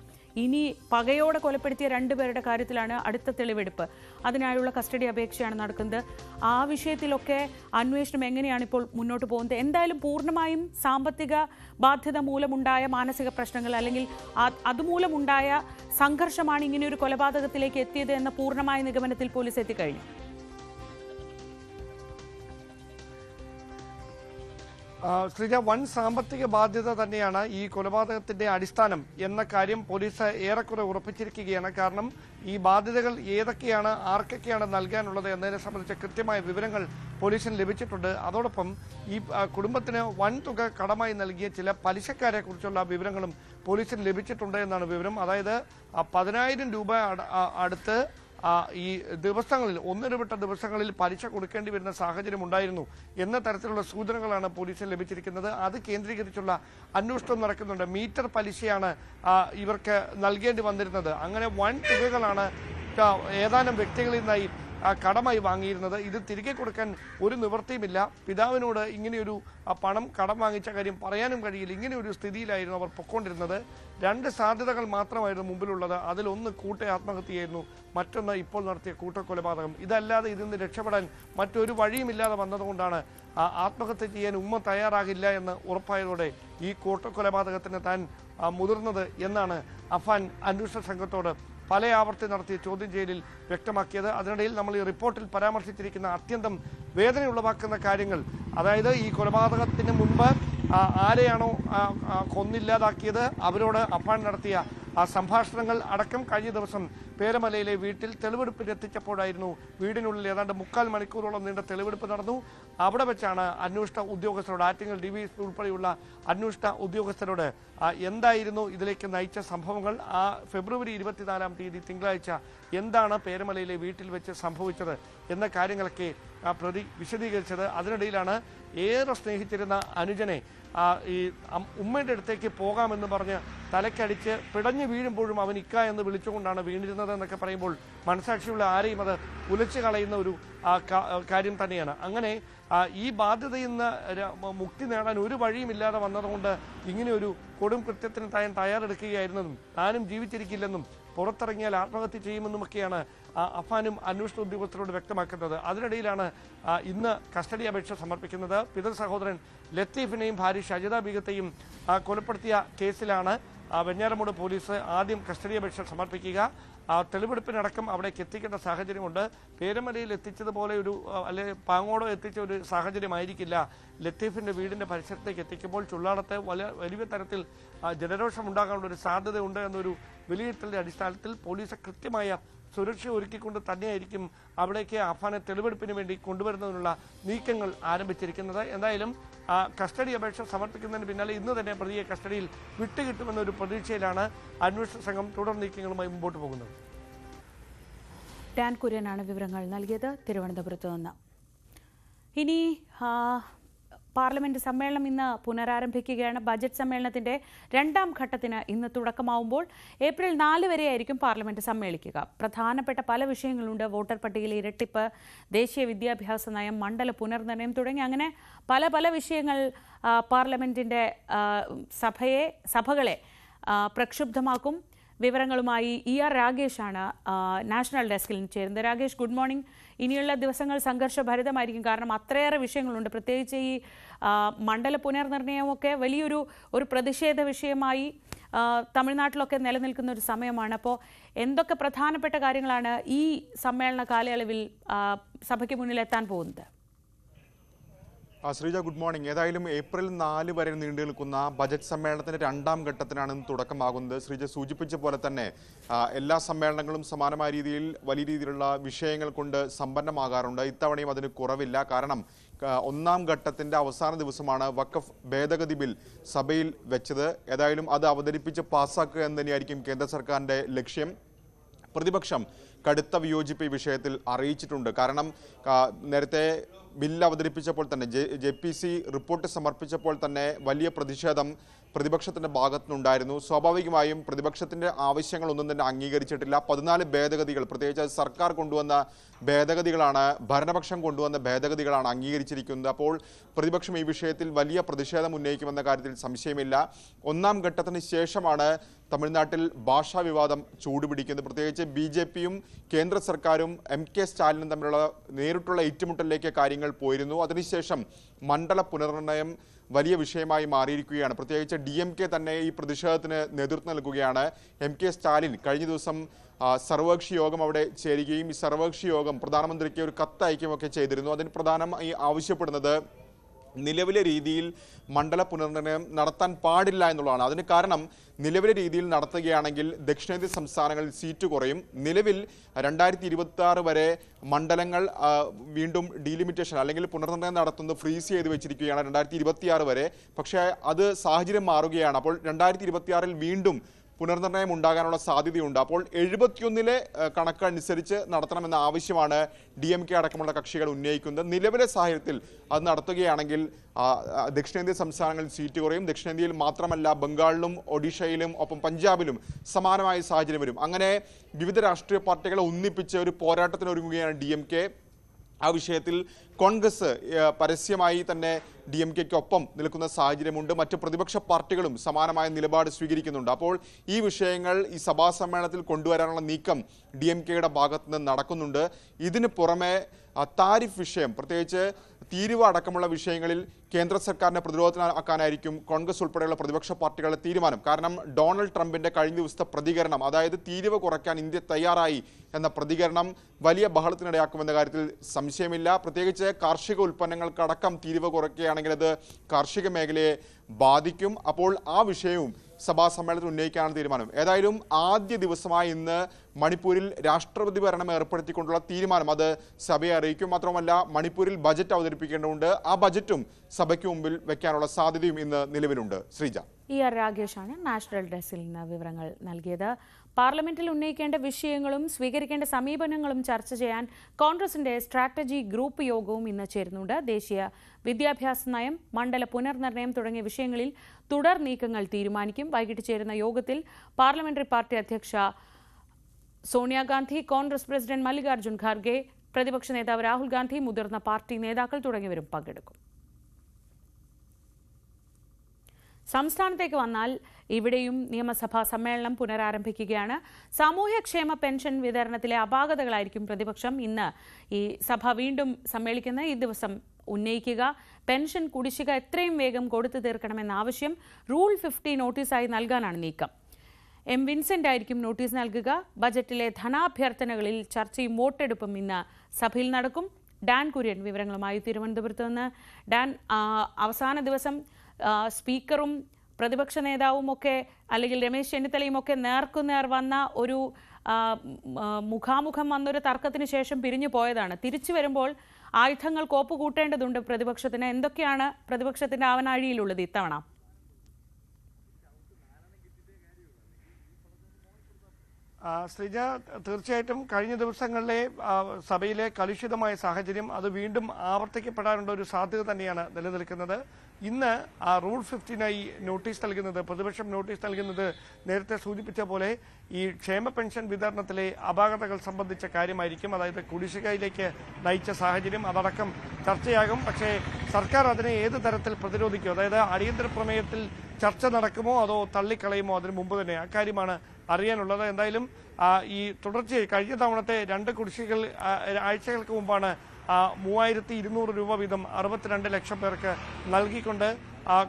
ഇനി പകയോടെ കൊലപ്പെടുത്തിയ 2 പേരുടെ കാര്യത്തിലാണ് അടുത്ത തെളിവെടുപ്പ്. അതിനായുള്ള കസ്റ്റഡി അപേക്ഷയാണ് നടക്കുന്നത്. ആ വിഷയത്തിലൊക്കെ അന്വേഷണം എങ്ങനെയാണ് ഇപ്പോൾ മുന്നോട്ട് പോകുന്നത്? എന്തായാലും പൂർണ്ണമായും സാമ്പത്തിക ബാധ്യത മൂലമുണ്ടായ മാനസിക പ്രശ്നങ്ങൾ അല്ലെങ്കിൽ അതുമൂലമുണ്ടായ സംഘർഷമാണ് ഇങ്ങനെയൊരു കൊലപാതകത്തിലേക്ക് എത്തിയത് എന്ന പൂർണ്ണമായ നിഗമനത്തിൽ പോലീസ് എത്തിക്കഴിഞ്ഞു. ശ്രീജ, വൻ സാമ്പത്തിക ബാധ്യത തന്നെയാണ് ഈ കൊലപാതകത്തിന്റെ അടിസ്ഥാനം എന്ന കാര്യം പോലീസ് ഏറെക്കുറെ ഉറപ്പിച്ചിരിക്കുകയാണ്. കാരണം ഈ ബാധ്യതകൾ ഏതൊക്കെയാണ്, ആർക്കൊക്കെയാണ് നൽകാനുള്ളത് എന്നതിനെ സംബന്ധിച്ച കൃത്യമായ വിവരങ്ങൾ പോലീസിന് ലഭിച്ചിട്ടുണ്ട്. അതോടൊപ്പം ഈ കുടുംബത്തിന് വൻ തുക കടമായി നൽകിയ ചില പലിശക്കാരെ കുറിച്ചുള്ള വിവരങ്ങളും പോലീസിന് ലഭിച്ചിട്ടുണ്ട് എന്നാണ് വിവരം. അതായത് 10,000 രൂപ അടുത്ത് ഈ ദിവസങ്ങളിൽ ഒന്നിടവിട്ട ദിവസങ്ങളിൽ പലിശ കൊടുക്കേണ്ടി വരുന്ന സാഹചര്യം ഉണ്ടായിരുന്നു എന്ന തരത്തിലുള്ള സൂചനകളാണ് പോലീസിന് ലഭിച്ചിരിക്കുന്നത്. അത് കേന്ദ്രീകരിച്ചുള്ള അന്വേഷണം നടക്കുന്നുണ്ട്. മീറ്റർ പലിശയാണ് ഇവർക്ക് നൽകേണ്ടി വന്നിരുന്നത്. അങ്ങനെ വൻ തുകകളാണ് ഏതാനും വ്യക്തികളിൽ നിന്നായി കടമായി വാങ്ങിയിരുന്നത്. ഇത് തിരികെ കൊടുക്കാൻ ഒരു നിവൃത്തിയുമില്ല. പിതാവിനോട് ഇങ്ങനെയൊരു പണം കടം വാങ്ങിച്ച കാര്യം പറയാനും കഴിയില്ല. ഇങ്ങനെയൊരു സ്ഥിതിയിലായിരുന്നു അവർ പൊക്കോണ്ടിരുന്നത്. 2 സാധ്യതകൾ മാത്രമായിരുന്നു മുമ്പിലുള്ളത്. അതിലൊന്ന് ആത്മഹത്യയായിരുന്നു, മറ്റൊന്ന് ഇപ്പോൾ നടത്തിയ കൂട്ടക്കൊലപാതകം. ഇതല്ലാതെ ഇതിൽ നിന്ന് രക്ഷപ്പെടാൻ മറ്റൊരു വഴിയുമില്ലാതെ വന്നതുകൊണ്ടാണ് ആത്മഹത്യ ചെയ്യാൻ ഉമ്മ തയ്യാറാകില്ല എന്ന് ഉറപ്പായതോടെ ഈ കൂട്ടക്കൊലപാതകത്തിന് താൻ മുതിർന്നത് എന്നാണ് അഫാൻ അന്വേഷണ സംഘത്തോട് പല ആവർത്തി നടത്തിയ ചോദ്യം ചെയ്യലിൽ വ്യക്തമാക്കിയത്. അതിനിടയിൽ നമ്മൾ ഈ റിപ്പോർട്ടിൽ പരാമർശിച്ചിരിക്കുന്ന അത്യന്തം വേദനയുളവാക്കുന്ന കാര്യങ്ങൾ, അതായത് ഈ കൊലപാതകത്തിന് മുൻപ് ആരെയാണോ കൊന്നില്ലാതാക്കിയത് അവരോട് അഫാൻ നടത്തിയ സംഭാഷണങ്ങൾ അടക്കം കഴിഞ്ഞ ദിവസം പേരമലയിലെ വീട്ടിൽ തെളിവെടുപ്പിന് എത്തിച്ചപ്പോഴായിരുന്നു. വീടിനുള്ളിൽ ഏതാണ്ട് 3/4 മണിക്കൂറോളം നീണ്ട തെളിവെടുപ്പ് നടന്നു. അവിടെ വെച്ചാണ് അന്വേഷണ ഉദ്യോഗസ്ഥരോട്, ആറ്റിങ്ങൽ DVSP ഉൾപ്പെടെയുള്ള അന്വേഷണ ഉദ്യോഗസ്ഥരോട് എന്തായിരുന്നു ഇതിലേക്ക് നയിച്ച സംഭവങ്ങൾ, ഫെബ്രുവരി 24-ാം തീയതി തിങ്കളാഴ്ച എന്താണ് പേരമലയിലെ വീട്ടിൽ വെച്ച് സംഭവിച്ചത് എന്ന കാര്യങ്ങളൊക്കെ പ്രതി വിശദീകരിച്ചത്. അതിനിടയിലാണ് ഏറെ സ്നേഹിച്ചിരുന്ന അനുജനെ ഈ ഉമ്മയുടെ അടുത്തേക്ക് പോകാമെന്ന് പറഞ്ഞ് തലക്കടിച്ച് പിടഞ്ഞു വീഴുമ്പോഴും അവൻ ഇക്ക എന്ന് വിളിച്ചുകൊണ്ടാണ് വീണിരുന്നത് എന്നൊക്കെ പറയുമ്പോൾ മനസാക്ഷിയുള്ള ആരെയും അത് ഉലച്ചു കളയുന്ന ഒരു കാര്യം തന്നെയാണ്. അങ്ങനെ ഈ ബാധ്യതയിൽ നിന്ന് മുക്തി നേടാൻ ഒരു വഴിയുമില്ലാതെ വന്നതുകൊണ്ട് ഇങ്ങനെയൊരു കൊടും കൃത്യത്തിന് താൻ തയ്യാറെടുക്കുകയായിരുന്നെന്നും താനും ജീവിച്ചിരിക്കില്ലെന്നും പുറത്തിറങ്ങിയാൽ ആത്മഹത്യ ചെയ്യുമെന്നുമൊക്കെയാണ് അഫാനും അന്വേഷണ ഉദ്യോഗസ്ഥരോട് വ്യക്തമാക്കുന്നത്. അതിനിടയിലാണ് ഇന്ന് കസ്റ്റഡി അപേക്ഷ സമർപ്പിക്കുന്നത്. പിതൃ സഹോദരൻ ലത്തീഫിനെയും ഭാര്യ ഷജിത ബീഗത്തെയും കൊലപ്പെടുത്തിയ കേസിലാണ് വെഞ്ഞാറമൂട് പോലീസ് ആദ്യം കസ്റ്റഡി അപേക്ഷ സമർപ്പിക്കുക. തെളിവെടുപ്പിനടക്കം അവിടേക്ക് എത്തിക്കേണ്ട സാഹചര്യമുണ്ട്. പേരമലയിൽ എത്തിച്ചതുപോലെ അല്ലെ പാങ്ങോടോ എത്തിച്ച ഒരു സാഹചര്യമായിരിക്കില്ല ലത്തീഫിന്റെ വീടിന്റെ പരിസരത്തേക്ക് എത്തിക്കുമ്പോൾ. ചുള്ളാടത്ത് വലിയ തരത്തിൽ ജനരോഷം ഉണ്ടാകാനുള്ള ഒരു സാധ്യതയുണ്ട് എന്നൊരു വിലയിരുത്തലിന്റെ അടിസ്ഥാനത്തിൽ പോലീസ് കൃത്യമായ സുരക്ഷ ഒരുക്കിക്കൊണ്ട് തന്നെയായിരിക്കും അവിടേക്ക് അഫാനെ തെളിവെടുപ്പിന് വേണ്ടി കൊണ്ടുവരുന്നതിനുള്ള നീക്കങ്ങൾ ആരംഭിച്ചിരിക്കുന്നത്. എന്തായാലും കസ്റ്റഡി അപേക്ഷ സമർപ്പിക്കുന്നതിന് പിന്നാലെ ഇന്ന് തന്നെ പ്രതിയെ കസ്റ്റഡിയിൽ വിട്ടുകിട്ടുമെന്നൊരു പ്രതീക്ഷയിലാണ് അന്വേഷണ സംഘം തുടർ നീക്കങ്ങളുമായി മുമ്പോട്ട് പോകുന്നത്. ഡാൻ കുര്യനാണ് വിവരങ്ങൾ നൽകിയത് തിരുവനന്തപുരത്ത് നിന്ന്. ഇനി പാർലമെന്റ് സമ്മേളനം ഇന്ന് പുനരാരംഭിക്കുകയാണ്. ബജറ്റ് സമ്മേളനത്തിന്റെ 2ാം ഘട്ടത്തിന് ഇന്ന് തുടക്കമാവുമ്പോൾ ഏപ്രിൽ 4 വരെയായിരിക്കും പാർലമെന്റ് സമ്മേളിക്കുക. പ്രധാനപ്പെട്ട പല വിഷയങ്ങളുണ്ട്. വോട്ടർ പട്ടികയിലെ ഇരട്ടിപ്പ്, ദേശീയ വിദ്യാഭ്യാസ നയം, മണ്ഡല പുനർനിർണയം തുടങ്ങി അങ്ങനെ പല വിഷയങ്ങൾ പാർലമെന്റിന്റെ സഭകളെ പ്രക്ഷുബ്ധമാക്കും. വിവരങ്ങളുമായി ER രാഗേഷാണ് നാഷണൽ ഡെസ്കിൽ ചേരുന്നത്. Ragesh, good morning. ഇനിയുള്ള ദിവസങ്ങൾ സംഘർഷഭരിതമായിരിക്കും, കാരണം അത്രയേറെ വിഷയങ്ങളുണ്ട്. പ്രത്യേകിച്ച് ഈ മണ്ഡല പുനർനിർണയമൊക്കെ വലിയൊരു പ്രതിഷേധ വിഷയമായി തമിഴ്നാട്ടിലൊക്കെ നിലനിൽക്കുന്ന ഒരു സമയമാണ്. അപ്പോൾ എന്തൊക്കെ പ്രധാനപ്പെട്ട കാര്യങ്ങളാണ് ഈ സമ്മേളന കാലയളവിൽ സഭയ്ക്ക് മുന്നിലെത്താൻ പോകുന്നത്? Sreeja, good morning. ഏതായാലും ഏപ്രിൽ 4 വരെ നീണ്ടു നിൽക്കുന്ന ബജറ്റ് സമ്മേളനത്തിന്റെ 2ാം ഘട്ടത്തിനാണ് തുടക്കമാകുന്നത്. ശ്രീജ സൂചിപ്പിച്ച പോലെ തന്നെ എല്ലാ സമ്മേളനങ്ങളും സമാനമായ രീതിയിൽ വലിയ രീതിയിലുള്ള വിഷയങ്ങൾ കൊണ്ട് സമ്പന്നമാകാറുണ്ട്. ഇത്തവണയും അതിന് കുറവില്ല. കാരണം 1ാം ഘട്ടത്തിന്റെ അവസാന ദിവസമാണ് വഖഫ് ഭേദഗതി ബിൽ സഭയിൽ വെച്ചത്. ഏതായാലും അത് അവതരിപ്പിച്ച് പാസ്സാക്കുക എന്ന് തന്നെയായിരിക്കും കേന്ദ്ര സർക്കാരിന്റെ ലക്ഷ്യം. പ്രതിപക്ഷം കടുത്ത വിയോജിപ്പ് ഈ വിഷയത്തിൽ അറിയിച്ചിട്ടുണ്ട്. കാരണം നേരത്തെ ബില്ല് അവതരിപ്പിച്ചപ്പോൾ തന്നെ JPC റിപ്പോർട്ട് സമർപ്പിച്ചപ്പോൾ തന്നെ വലിയ പ്രതിഷേധം പ്രതിപക്ഷത്തിന്റെ ഭാഗത്തുനിന്നുണ്ടായിരുന്നു. സ്വാഭാവികമായും പ്രതിപക്ഷത്തിന്റെ ആവശ്യങ്ങളൊന്നും തന്നെ അംഗീകരിച്ചിട്ടില്ല. 14 ഭേദഗതികൾ, പ്രത്യേകിച്ച് സർക്കാർ കൊണ്ടുവന്ന ഭേദഗതികളാണ്, ഭരണപക്ഷം കൊണ്ടുവന്ന ഭേദഗതികളാണ് അംഗീകരിച്ചിരിക്കുന്നത്. അപ്പോൾ പ്രതിപക്ഷം ഈ വിഷയത്തിൽ വലിയ പ്രതിഷേധം ഉന്നയിക്കുമെന്ന കാര്യത്തിൽ സംശയമില്ല. 1ാം ഘട്ടത്തിന് ശേഷമാണ് തമിഴ്നാട്ടിൽ ഭാഷാ വിവാദം ചൂടുപിടിക്കുന്നത്. പ്രത്യേകിച്ച് BJPയും കേന്ദ്ര സർക്കാരും MK സ്റ്റാലിനും തമ്മിലുള്ള നേരിട്ടുള്ള ഏറ്റുമുട്ടലിലേക്ക് കാര്യങ്ങൾ പോയിരുന്നു. അതിനുശേഷം മണ്ഡല പുനർനിർണയം വലിയ വിഷയമായി മാറിയിരിക്കുകയാണ്. പ്രത്യേകിച്ച് DMK തന്നെ ഈ പ്രതിഷേധത്തിന് നേതൃത്വം നൽകുകയാണ്. MK സ്റ്റാലിൻ കഴിഞ്ഞ ദിവസം സർവകക്ഷി യോഗം അവിടെ ചേരുകയും ഈ സർവകക്ഷി യോഗം പ്രധാനമന്ത്രിക്ക് ഒരു കത്ത് അയക്കുകയൊക്കെ ചെയ്തിരുന്നു. അതിന് പ്രധാനമായി ആവശ്യപ്പെടുന്നത് നിലവിലെ രീതിയിൽ മണ്ഡല പുനർനിർണയം നടത്താൻ പാടില്ല എന്നുള്ളതാണ്. അതിന് കാരണം നിലവിലെ രീതിയിൽ നടത്തുകയാണെങ്കിൽ ദക്ഷിണേന്ത്യൻ സംസ്ഥാനങ്ങളിൽ സീറ്റ് കുറയും. നിലവിൽ 2026 വരെ മണ്ഡലങ്ങൾ വീണ്ടും ഡീലിമിറ്റേഷൻ അല്ലെങ്കിൽ പുനർനിർണയം നടത്തുന്നത് ഫ്രീസ് ചെയ്ത് വെച്ചിരിക്കുകയാണ് 2026 വരെ. പക്ഷേ അത് സാഹചര്യം മാറുകയാണ്. അപ്പോൾ 2026 വീണ്ടും പുനർനിർണയം ഉണ്ടാകാനുള്ള സാധ്യതയുണ്ട്. അപ്പോൾ 71 കണക്കനുസരിച്ച് നടത്തണമെന്ന ആവശ്യമാണ് DMK അടക്കമുള്ള കക്ഷികൾ ഉന്നയിക്കുന്നത്. നിലവിലെ സാഹചര്യത്തിൽ അത് നടത്തുകയാണെങ്കിൽ ദക്ഷിണേന്ത്യൻ സംസ്ഥാനങ്ങളിൽ സീറ്റ് കുറയും. ദക്ഷിണേന്ത്യയിൽ മാത്രമല്ല, ബംഗാളിലും ഒഡീഷയിലും ഒപ്പം പഞ്ചാബിലും സമാനമായ സാഹചര്യം വരും. അങ്ങനെ വിവിധ രാഷ്ട്രീയ പാർട്ടികളെ ഒന്നിപ്പിച്ച് ഒരു പോരാട്ടത്തിനൊരുങ്ങുകയാണ് DMK. ആ വിഷയത്തിൽ കോൺഗ്രസ് പരസ്യമായി തന്നെ DMKയ്ക്കൊപ്പം നിൽക്കുന്ന സാഹചര്യമുണ്ട്. മറ്റ് പ്രതിപക്ഷ പാർട്ടികളും സമാനമായ നിലപാട് സ്വീകരിക്കുന്നുണ്ട്. അപ്പോൾ ഈ വിഷയങ്ങൾ ഈ സഭാ സമ്മേളനത്തിൽ കൊണ്ടുവരാനുള്ള നീക്കം DMKയുടെ ഭാഗത്ത് നിന്ന് നടക്കുന്നുണ്ട്. ഇതിന് പുറമെ താരിഫ് വിഷയം, പ്രത്യേകിച്ച് തീരുവ അടക്കമുള്ള വിഷയങ്ങളിൽ കേന്ദ്ര സർക്കാരിനെ പ്രതിരോധത്തിലാക്കാനായിരിക്കും കോൺഗ്രസ് ഉൾപ്പെടെയുള്ള പ്രതിപക്ഷ പാർട്ടികളുടെ തീരുമാനം. കാരണം ഡൊണാൾഡ് ട്രംപിന്റെ കഴിഞ്ഞ ദിവസത്തെ പ്രതികരണം, അതായത് തീരുവ കുറയ്ക്കാൻ ഇന്ത്യ തയ്യാറായി എന്ന പ്രതികരണം വലിയ ബഹളത്തിനിടയാക്കുമെന്ന കാര്യത്തിൽ സംശയമില്ല. പ്രത്യേകിച്ച് കാർഷിക ഉൽപ്പന്നങ്ങൾക്കടക്കം തീരുവ കുറയ്ക്കുകയാണെങ്കിൽ അത് കാർഷിക മേഖലയെ ബാധിക്കും. അപ്പോൾ ആ വിഷയവും സഭാ സമ്മേളനത്തിൽ ഉന്നയിക്കാനാണ് തീരുമാനം. ഏതായാലും ആദ്യ ദിവസമായി ഇന്ന് മണിപ്പൂരിൽ രാഷ്ട്രപതി ഭരണം ഏർപ്പെടുത്തിക്കൊണ്ടുള്ള തീരുമാനം അത് സഭയെ അറിയിക്കും. മാത്രമല്ല മണിപ്പൂരിൽ ബജറ്റ് അവതരിപ്പിക്കേണ്ടതുണ്ട്. ആ ബജറ്റും സഭയ്ക്ക് മുമ്പിൽ വെക്കാനുള്ള സാധ്യതയും ഇന്ന് നിലവിലുണ്ട്. ശ്രീജ. ER രാഗേഷാണ് നാഷണൽ ഡെസ്കിൽ നിന്ന് വിവരങ്ങൾ നൽകിയത്. പാർലമെന്റിൽ ഉന്നയിക്കേണ്ട വിഷയങ്ങളും സ്വീകരിക്കേണ്ട സമീപനങ്ങളും ചർച്ച ചെയ്യാൻ കോൺഗ്രസിന്റെ സ്ട്രാറ്റജി ഗ്രൂപ്പ് യോഗവും ഇന്ന് ചേരുന്നുണ്ട്. ദേശീയ വിദ്യാഭ്യാസ നയം, മണ്ഡല പുനർനിർണയം തുടങ്ങിയ വിഷയങ്ങളിൽ തുടർ നീക്കങ്ങൾ തീരുമാനിക്കും. വൈകിട്ട് ചേരുന്ന യോഗത്തിൽ പാർലമെന്ററി പാർട്ടി അധ്യക്ഷ സോണിയാഗാന്ധി, കോൺഗ്രസ് പ്രസിഡന്റ് മല്ലികാർജ്ജുൻ ഖാർഗെ, പ്രതിപക്ഷ നേതാവ് രാഹുൽ ഗാന്ധി, മുതിർന്ന പാർട്ടി നേതാക്കൾ തുടങ്ങിയവരും പങ്കെടുക്കും. സംസ്ഥാനത്തേക്ക് വന്നാൽ ഇവിടെയും നിയമസഭാ സമ്മേളനം പുനരാരംഭിക്കുകയാണ്. സാമൂഹ്യക്ഷേമ പെൻഷൻ വിതരണത്തിലെ അപാകതകളായിരിക്കും പ്രതിപക്ഷം ഇന്ന് ഈ സഭ വീണ്ടും സമ്മേളിക്കുന്ന ഈ ദിവസം ഉന്നയിക്കുക. പെൻഷൻ കുടിശ്ശിക എത്രയും വേഗം കൊടുത്തു തീർക്കണമെന്ന ആവശ്യം റൂൾ 50 നോട്ടീസായി നൽകാനാണ് നീക്കം. വിൻസെന്റ് ആയിരിക്കും നോട്ടീസ് നൽകുക. ബജറ്റിലെ ധനാഭ്യർത്ഥനകളിൽ ചർച്ചയും വോട്ടെടുപ്പും ഇന്ന് സഭയിൽ നടക്കും. ഡാൻ കുര്യൻ വിവരങ്ങളുമായി തിരുവനന്തപുരത്ത് നിന്ന്. ഡാൻ, അവസാന ദിവസം സ്പീക്കറും പ്രതിപക്ഷ നേതാവും ഒക്കെ അല്ലെങ്കിൽ രമേശ് ചെന്നിത്തലയും ഒക്കെ നേർക്കുനേർ വന്ന ഒരു മുഖാമുഖം വന്നൊരു തർക്കത്തിന് ശേഷം പിരിഞ്ഞു പോയതാണ്. തിരിച്ചു വരുമ്പോൾ ആയുധങ്ങൾ കോപ്പുകൂട്ടേണ്ടതുണ്ട് പ്രതിപക്ഷത്തിന്. എന്തൊക്കെയാണ് പ്രതിപക്ഷത്തിന്റെ ആവനാഴിയിലുള്ളത് ഇത്തവണ? ശ്രീജ, തീർച്ചയായിട്ടും കഴിഞ്ഞ ദിവസങ്ങളിലെ സഭയിലെ കലുഷിതമായ സാഹചര്യം അത് വീണ്ടും ആവർത്തിക്കപ്പെടാനുള്ള ഒരു സാധ്യത തന്നെയാണ് നിലനിൽക്കുന്നത്. ഇന്ന് റൂൾ 50നായി നോട്ടീസ് നൽകുന്നത്, പ്രതിപക്ഷം നോട്ടീസ് നൽകുന്നത് നേരത്തെ സൂചിപ്പിച്ച പോലെ ഈ ക്ഷേമ പെൻഷൻ വിതരണത്തിലെ അപാകതകൾ സംബന്ധിച്ച കാര്യമായിരിക്കും. അതായത് കുടിശ്ശികയിലേക്ക് നയിച്ച സാഹചര്യം അതടക്കം ചർച്ചയാകും. പക്ഷേ സർക്കാർ അതിനെ ഏത് തരത്തിൽ പ്രതിരോധിക്കും, അതായത് അടിയന്തര പ്രമേയത്തിൽ ചർച്ച നടക്കുമോ അതോ തള്ളിക്കളയുമോ, അതിനു മുമ്പ് തന്നെ അക്കാര്യമാണ് അറിയാനുള്ളത്. എന്തായാലും ഈ തുടർച്ചയായി കഴിഞ്ഞ തവണത്തെ 2 കുടിശ്ശികൾ ആഴ്ചകൾക്ക് മുമ്പാണ് 3200 രൂപ വീതം 62 ലക്ഷം പേർക്ക് നൽകിക്കൊണ്ട്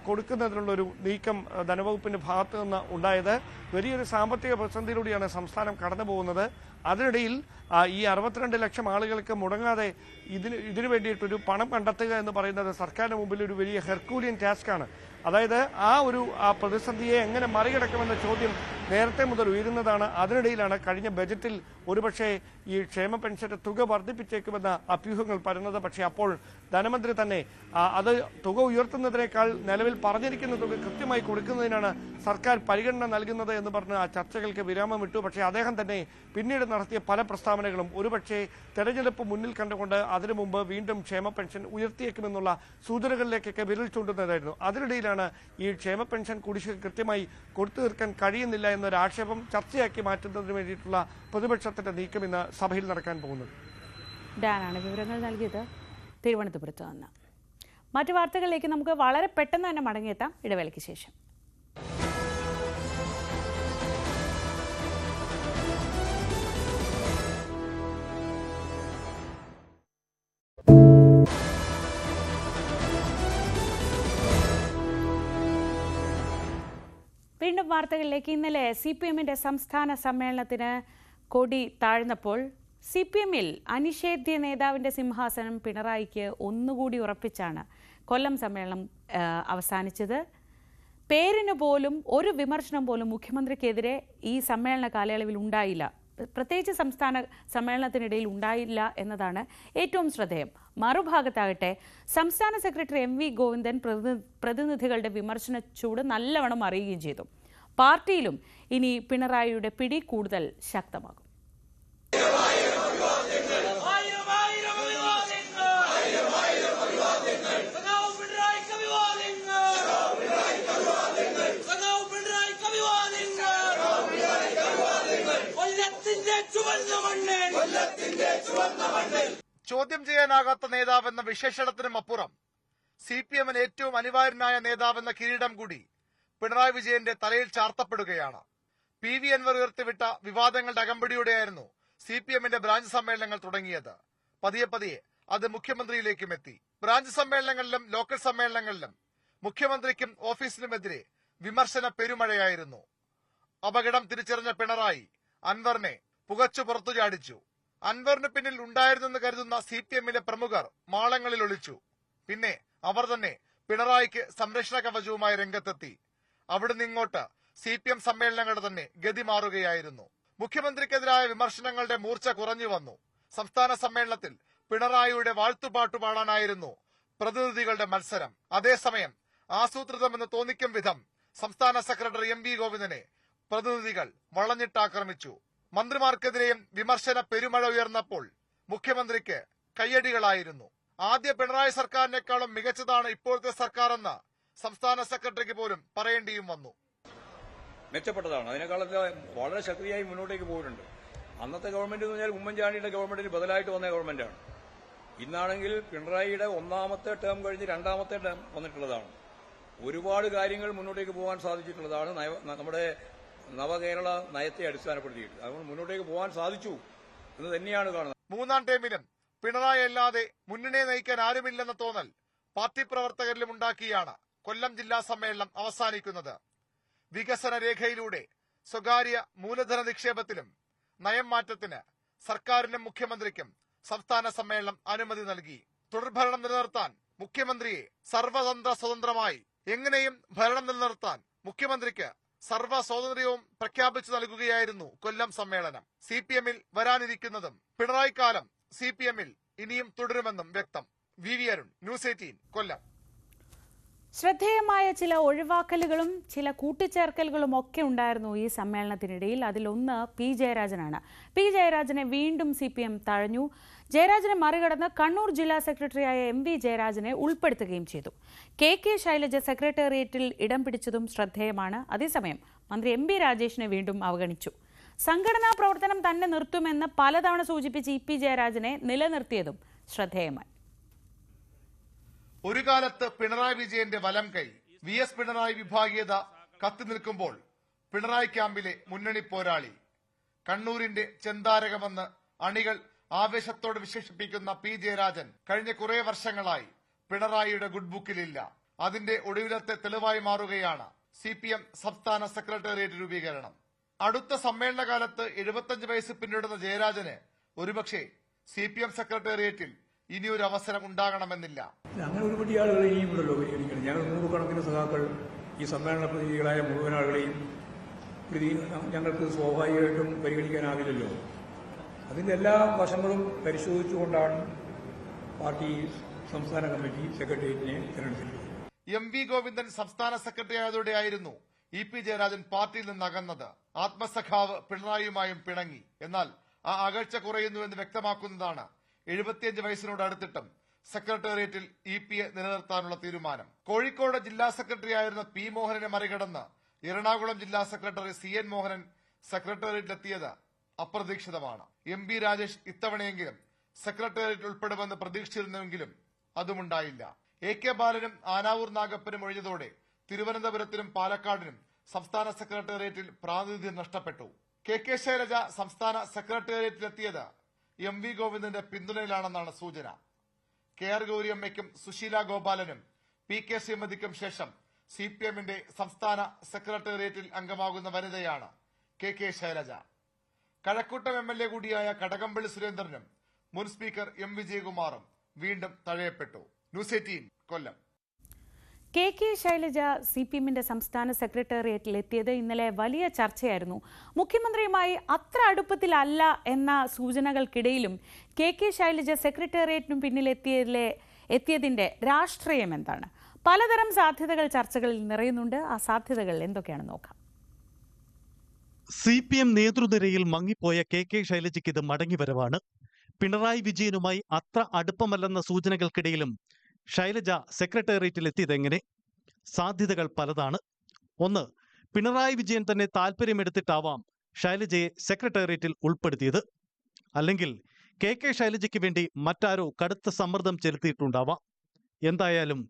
കൊടുക്കുന്നതിനുള്ളൊരു നീക്കം ധനവകുപ്പിന്റെ ഭാഗത്തു നിന്ന് ഉണ്ടായത്. വലിയൊരു സാമ്പത്തിക പ്രതിസന്ധിയിലൂടെയാണ് സംസ്ഥാനം കടന്നു പോകുന്നത്. അതിനിടയിൽ ഈ 62 ലക്ഷം ആളുകൾക്ക് മുടങ്ങാതെ ഇതിനു വേണ്ടിയിട്ടൊരു പണം കണ്ടെത്തുക എന്ന് പറയുന്നത് സർക്കാരിന് മുമ്പിൽ ഒരു വലിയ ഹെർക്കൂലിയൻ ടാസ്ക്കാണ്. അതായത് ആ പ്രതിസന്ധിയെ എങ്ങനെ മറികടക്കുമെന്ന ചോദ്യം നേരത്തെ മുതൽ ഉയരുന്നതാണ്. അതിനിടയിലാണ് കഴിഞ്ഞ ബജറ്റിൽ ഒരുപക്ഷെ ഈ ക്ഷേമ പെൻഷന്റെ തുക വർദ്ധിപ്പിച്ചേക്കുമെന്ന അഭ്യൂഹങ്ങൾ പരന്നത്. പക്ഷേ അപ്പോൾ ധനമന്ത്രി തന്നെ അത് തുക ഉയർത്തുന്നതിനേക്കാൾ നിലവിൽ പറഞ്ഞിരിക്കുന്ന തുക കൃത്യമായി കൊടുക്കുന്നതിനാണ് സർക്കാർ പരിഗണന നൽകുന്നത് എന്ന് പറഞ്ഞ് ആ ചർച്ചകൾക്ക് വിരാമം ഇട്ടു. പക്ഷേ അദ്ദേഹം തന്നെ പിന്നീട് നടത്തിയ പല പ്രസ്താവനകളും ഒരുപക്ഷെ തെരഞ്ഞെടുപ്പ് മുന്നിൽ കണ്ടുകൊണ്ട് അതിനു മുമ്പ് വീണ്ടും ക്ഷേമ പെൻഷൻ ഉയർത്തിയേക്കുമെന്നുള്ള സൂചനകളിലേക്കൊക്കെ വിരൽ ചൂണ്ടുന്നതായിരുന്നു. അതിനിടയിലാണ് ഈ ക്ഷേമ പെൻഷൻ കുടിശ്ശിക കൃത്യമായി കൊടുത്തു തീർക്കാൻ കഴിയുന്നില്ല എന്നൊരു ആക്ഷേപം ചർച്ചയാക്കി മാറ്റുന്നതിന് വേണ്ടിയിട്ടുള്ള പ്രതിപക്ഷത്തിന്റെ നീക്കം ഇന്ന് സഭയിൽ നടക്കാൻ പോകുന്നത്. ഡാനാണ് വിവരങ്ങൾ നൽകിയത് തിരുവനന്തപുരത്ത് നിന്ന്. മറ്റു വാർത്തകളിലേക്ക് നമുക്ക് വളരെ പെട്ടെന്ന് തന്നെ മടങ്ങിയെത്താം ഇടവേളയ്ക്ക് ശേഷം. വീണ്ടും വാർത്തകളിലേക്ക്. ഇന്നലെ CPMന്റെ സംസ്ഥാന സമ്മേളനത്തിന് കൊടി താഴ്ന്നപ്പോൾ CPMൽ അനിഷേധ്യ നേതാവിന്റെ സിംഹാസനം പിണറായിക്ക് ഒന്നുകൂടി ഉറപ്പിച്ചാണ് കൊല്ലം സമ്മേളനം അവസാനിച്ചത്. പേരിന് പോലും ഒരു വിമർശനം പോലും മുഖ്യമന്ത്രിക്കെതിരെ ഈ സമ്മേളന കാലയളവിൽ ഉണ്ടായില്ല. പ്രത്യേകിച്ച് സംസ്ഥാന സമ്മേളനത്തിനിടയിൽ ഉണ്ടായില്ല എന്നതാണ് ഏറ്റവും ശ്രദ്ധേയം. മറുഭാഗത്താകട്ടെ സംസ്ഥാന സെക്രട്ടറി MV ഗോവിന്ദൻ പ്രതിനിധികളുടെ വിമർശന ചൂട് നല്ലവണ്ണം അറിയുകയും ചെയ്തു. പാർട്ടിയിലും ഇനി പിണറായിയുടെ പിടി കൂടുതൽ ശക്തമാകും. ചോദ്യം ചെയ്യാനാകാത്ത നേതാവെന്ന വിശേഷണത്തിനും അപ്പുറം CPMന് ഏറ്റവും അനിവാര്യനായ നേതാവെന്ന കിരീടം കൂടി പിണറായി വിജയന്റെ തലയിൽ ചാർത്തപ്പെടുകയാണ്. PV അൻവർ ഉയർത്തിവിട്ട വിവാദങ്ങളുടെ അകമ്പടിയോടെയായിരുന്നു CPMന്റെ ബ്രാഞ്ച് സമ്മേളനങ്ങൾ തുടങ്ങിയത്. പതിയെ പതിയെ അത് മുഖ്യമന്ത്രിയിലേക്കും എത്തി. ബ്രാഞ്ച് സമ്മേളനങ്ങളിലും ലോക്കൽ സമ്മേളനങ്ങളിലും മുഖ്യമന്ത്രിക്കും ഓഫീസിനുമെതിരെ വിമർശന പെരുമഴയായിരുന്നു. അപകടം തിരിച്ചറിഞ്ഞ പിണറായി അൻവറിനെ പുകച്ചു പുറത്തു ചാടിച്ചു. അൻവറിന് പിന്നിൽ ഉണ്ടായിരുന്നെന്ന് കരുതുന്ന CPM-ലെ പ്രമുഖർ മാളങ്ങളിൽ ഒളിച്ചു. പിന്നെ അവർ തന്നെ പിണറായിക്ക് സംരക്ഷണ കവചവുമായി രംഗത്തെത്തി. അവിടുന്ന് ഇങ്ങോട്ട് CPM സമ്മേളനങ്ങളുടെ തന്നെ ഗതി മാറുകയായിരുന്നു. മുഖ്യമന്ത്രിക്കെതിരായ വിമർശനങ്ങളുടെ മൂർച്ച കുറഞ്ഞു വന്നു. സംസ്ഥാന സമ്മേളനത്തിൽ പിണറായിയുടെ വാഴ്ത്തുപാട്ടു പാടാനായിരുന്നു പ്രതിനിധികളുടെ മത്സരം. അതേസമയം ആസൂത്രിതമെന്ന് തോന്നിക്കും വിധം സംസ്ഥാന സെക്രട്ടറി MV ഗോവിന്ദനെ പ്രതിനിധികൾ വളഞ്ഞിട്ടാക്രമിച്ചു. മന്ത്രിമാർക്കെതിരെയും വിമർശന പെരുമഴ ഉയർന്നപ്പോൾ മുഖ്യമന്ത്രിക്ക് കയ്യടികളായിരുന്നു. ആദ്യ പിണറായി സർക്കാരിനേക്കാളും മികച്ചതാണ് ഇപ്പോഴത്തെ സർക്കാരെന്ന് സംസ്ഥാന സെക്രട്ടറിക്ക് പോലും പറയേണ്ടിയും വന്നു. മെച്ചപ്പെട്ടതാണ്. അതിനേക്കാളൊക്കെ വളരെ ശക്തിയായി മുന്നോട്ടേക്ക് പോയിട്ടുണ്ട്. അന്നത്തെ ഗവൺമെന്റ് എന്ന് പറഞ്ഞാൽ ഉമ്മൻചാണ്ടിയുടെ ഗവൺമെന്റിന് ബദലായിട്ട് വന്ന ഗവൺമെന്റാണ്. ഇന്നാണെങ്കിൽ പിണറായിയുടെ ഒന്നാമത്തെ ടേം കഴിഞ്ഞ് രണ്ടാമത്തെ ടേം വന്നിട്ടുള്ളതാണ്. ഒരുപാട് കാര്യങ്ങൾ മുന്നോട്ടേക്ക് പോകാൻ സാധിച്ചിട്ടുള്ളതാണ് നമ്മുടെ നവകേരള നയത്തെ അടിസ്ഥാനപ്പെടുത്തിയിട്ട്. അതുകൊണ്ട് മുന്നോട്ടേക്ക് പോകാൻ സാധിച്ചു എന്ന് തന്നെയാണ് കാണുന്നത്. മൂന്നാം ടേമിലും പിണറായി അല്ലാതെ മുന്നണിയെ നയിക്കാൻ ആരുമില്ലെന്ന തോന്നൽ പാർട്ടി പ്രവർത്തകരിലും ഉണ്ടാക്കിയാണ് കൊല്ലം ജില്ലാ സമ്മേളനം അവസാനിക്കുന്നത്. വികസന രേഖയിലൂടെ സ്വകാര്യ മൂലധന നിക്ഷേപത്തിലും നയം മാറ്റത്തിന് സർക്കാരിനും മുഖ്യമന്ത്രിക്കും സംസ്ഥാന സമ്മേളനം അനുമതി നൽകി. തുടർഭരണം നിലനിർത്താൻ മുഖ്യമന്ത്രിയെ സർവതന്ത്ര സ്വതന്ത്രമായി എങ്ങനെയും ഭരണം നിലനിർത്താൻ മുഖ്യമന്ത്രിക്ക് സർവ്വ സ്വാതന്ത്ര്യവും പ്രഖ്യാപിച്ചു നൽകുകയായിരുന്നു കൊല്ലം സമ്മേളനം. CPM-ൽ വരാനിരിക്കുന്നതും പിണറായി കാലം CPM-ൽ ഇനിയും തുടരുമെന്നും വ്യക്തം. VV അരുൺ, ന്യൂസ് 18, കൊല്ലം. ശ്രദ്ധേയമായ ചില ഒഴിവാക്കലുകളും ചില കൂട്ടിച്ചേർക്കലുകളും ഒക്കെ ഉണ്ടായിരുന്നു ഈ സമ്മേളനത്തിനിടയിൽ. അതിലൊന്ന് P. ജയരാജനാണ്. P. ജയരാജനെ വീണ്ടും CPM തഴഞ്ഞു. ജയരാജനെ മറികടന്ന് കണ്ണൂർ ജില്ലാ സെക്രട്ടറിയായ MV ജയരാജനെ ഉൾപ്പെടുത്തുകയും ചെയ്തു. KK ശൈലജ സെക്രട്ടേറിയറ്റിൽ ഇടം പിടിച്ചതും ശ്രദ്ധേയമാണ്. അതേസമയം മന്ത്രി MB രാജേഷിനെ വീണ്ടും അവഗണിച്ചു. സംഘടനാ പ്രവർത്തനം തന്നെ നിർത്തുമെന്ന് പലതവണ സൂചിപ്പിച്ച് EP ജയരാജനെ നിലനിർത്തിയതും ശ്രദ്ധേയമായി. ഒരു കാലത്ത് പിണറായി വിജയന്റെ വലം കൈ VS പിണറായി വിഭാഗീയത കത്തി നിൽക്കുമ്പോൾ പിണറായി ക്യാമ്പിലെ മുന്നണി പോരാളി, കണ്ണൂരിന്റെ ചെന്താരകമെന്ന് അണികൾ ആവേശത്തോടെ വിശേഷിപ്പിക്കുന്ന P. ജയരാജൻ കഴിഞ്ഞ കുറെ വർഷങ്ങളായി പിണറായിയുടെ ഗുഡ് ബുക്കിലില്ല. അതിന്റെ ഒടുവിലത്തെ തെളിവായി മാറുകയാണ് CPM സംസ്ഥാന സെക്രട്ടേറിയറ്റ് രൂപീകരണം. അടുത്ത സമ്മേളനകാലത്ത് 75 വയസ്സ് പിന്നിടുന്ന ജയരാജന് ഒരുപക്ഷെ CPM സെക്രട്ടേറിയറ്റിൽ ഇനിയൊരു അവസരം ഉണ്ടാകണമെന്നില്ല. അങ്ങനെ ഒരുപാട് ആളുകൾ ഇനിയും ഉണ്ടല്ലോ പരിഗണിക്കണം. ഞങ്ങൾ 100 കണക്കിന് സഖാക്കൾ ഈ സമ്മേളന പ്രതിനിധികളായ മുഴുവൻ ആളുകളെയും ഞങ്ങൾക്ക് സ്വാഭാവികമായിട്ടും പരിഗണിക്കാനാവില്ലല്ലോ. അതിന്റെ എല്ലാ വശങ്ങളും പരിശോധിച്ചുകൊണ്ടാണ് പാർട്ടി സംസ്ഥാന കമ്മിറ്റി സെക്രട്ടേറിയറ്റിനെ തിരഞ്ഞെടുത്തിട്ടുള്ളത്. MV ഗോവിന്ദൻ സംസ്ഥാന സെക്രട്ടറി ആയതോടെയായിരുന്നു EP ജയരാജൻ പാർട്ടിയിൽ നിന്ന് അകന്നത്. ആത്മസഖാവ് പിണറായിയുമായും പിണങ്ങി. എന്നാൽ ആ അകൽച്ച കുറയുന്നുവെന്ന് വ്യക്തമാക്കുന്നതാണ് 75 വയസ്സിനോട് അടുത്തിട്ടും സെക്രട്ടേറിയറ്റിൽ EP-യെ നിലനിർത്താനുള്ള തീരുമാനം. കോഴിക്കോട് ജില്ലാ സെക്രട്ടറി ആയിരുന്ന P. മോഹനനെ മറികടന്ന് എറണാകുളം ജില്ലാ സെക്രട്ടറി CN മോഹനൻ സെക്രട്ടേറിയറ്റിലെത്തിയത് അപ്രതീക്ഷിതമാണ്. MB രാജേഷ് ഇത്തവണയെങ്കിലും സെക്രട്ടേറിയറ്റിൽ ഉൾപ്പെടുമെന്ന് പ്രതീക്ഷിച്ചിരുന്നെങ്കിലും അതുമുണ്ടായില്ല. AK ബാലനും ആനാവൂർ നാഗപ്പനും ഒഴിഞ്ഞതോടെ തിരുവനന്തപുരത്തിനും പാലക്കാടിനും സംസ്ഥാന സെക്രട്ടേറിയറ്റിൽ പ്രാതിനിധ്യം നഷ്ടപ്പെട്ടു. KK ശൈലജ സംസ്ഥാന സെക്രട്ടേറിയറ്റിലെത്തിയത് MV ഗോവിന്ദന്റെ പിന്തുണയിലാണെന്നാണ് സൂചന. KR ഗൗരിയമ്മയ്ക്കും സുശീല ഗോപാലനും PK ശ്രീമതിക്കും ശേഷം CPM-ന്റെ സംസ്ഥാന സെക്രട്ടേറിയറ്റിൽ അംഗമാകുന്ന വനിതയാണ് KK ശൈലജ. കഴക്കൂട്ടം MLA കൂടിയായ കടകംപള്ളി സുരേന്ദ്രനും മുൻ സ്പീക്കർ M. വിജയകുമാറും വീണ്ടും തഴയപ്പെട്ടു. ന്യൂസ് 18, കൊല്ലം. KK ശൈലജ CPM-ന്റെ സംസ്ഥാന സെക്രട്ടേറിയറ്റിൽ എത്തിയത് ഇന്നലെ വലിയ ചർച്ചയായിരുന്നു. മുഖ്യമന്ത്രിയുമായി അത്ര അടുപ്പത്തിലല്ല എന്ന സൂചനകൾക്കിടയിലും KK ശൈലജ സെക്രട്ടേറിയറ്റിനും പിന്നിലെത്തിയതിന്റെ രാഷ്ട്രീയം എന്താണ്? പലതരം സാധ്യതകൾ ചർച്ചകളിൽ നിറയുന്നുണ്ട്. ആ സാധ്യതകൾ എന്തൊക്കെയാണെന്ന് നോക്കാം. CPM നേതൃനിരയിൽ മങ്ങിപ്പോയ KK ശൈലജയ്ക്ക് ഇത് മടങ്ങിവരവാണ്. പിണറായി വിജയനുമായി അത്ര അടുപ്പമല്ലെന്ന സൂചനകൾക്കിടയിലും ശൈലജ സെക്രട്ടേറിയറ്റിൽ എത്തിയതെങ്ങനെ? സാധ്യതകൾ പലതാണ്. ഒന്ന്, പിണറായി വിജയൻ തന്നെ താല്പര്യമെടുത്തിട്ടാവാം ശൈലജയെ സെക്രട്ടേറിയറ്റിൽ ഉൾപ്പെടുത്തിയത്. അല്ലെങ്കിൽ KK ശൈലജയ്ക്ക് വേണ്ടി മറ്റാരോ കടുത്ത സമ്മർദ്ദം ചെലുത്തിയിട്ടുണ്ടാവാം. എന്തായാലും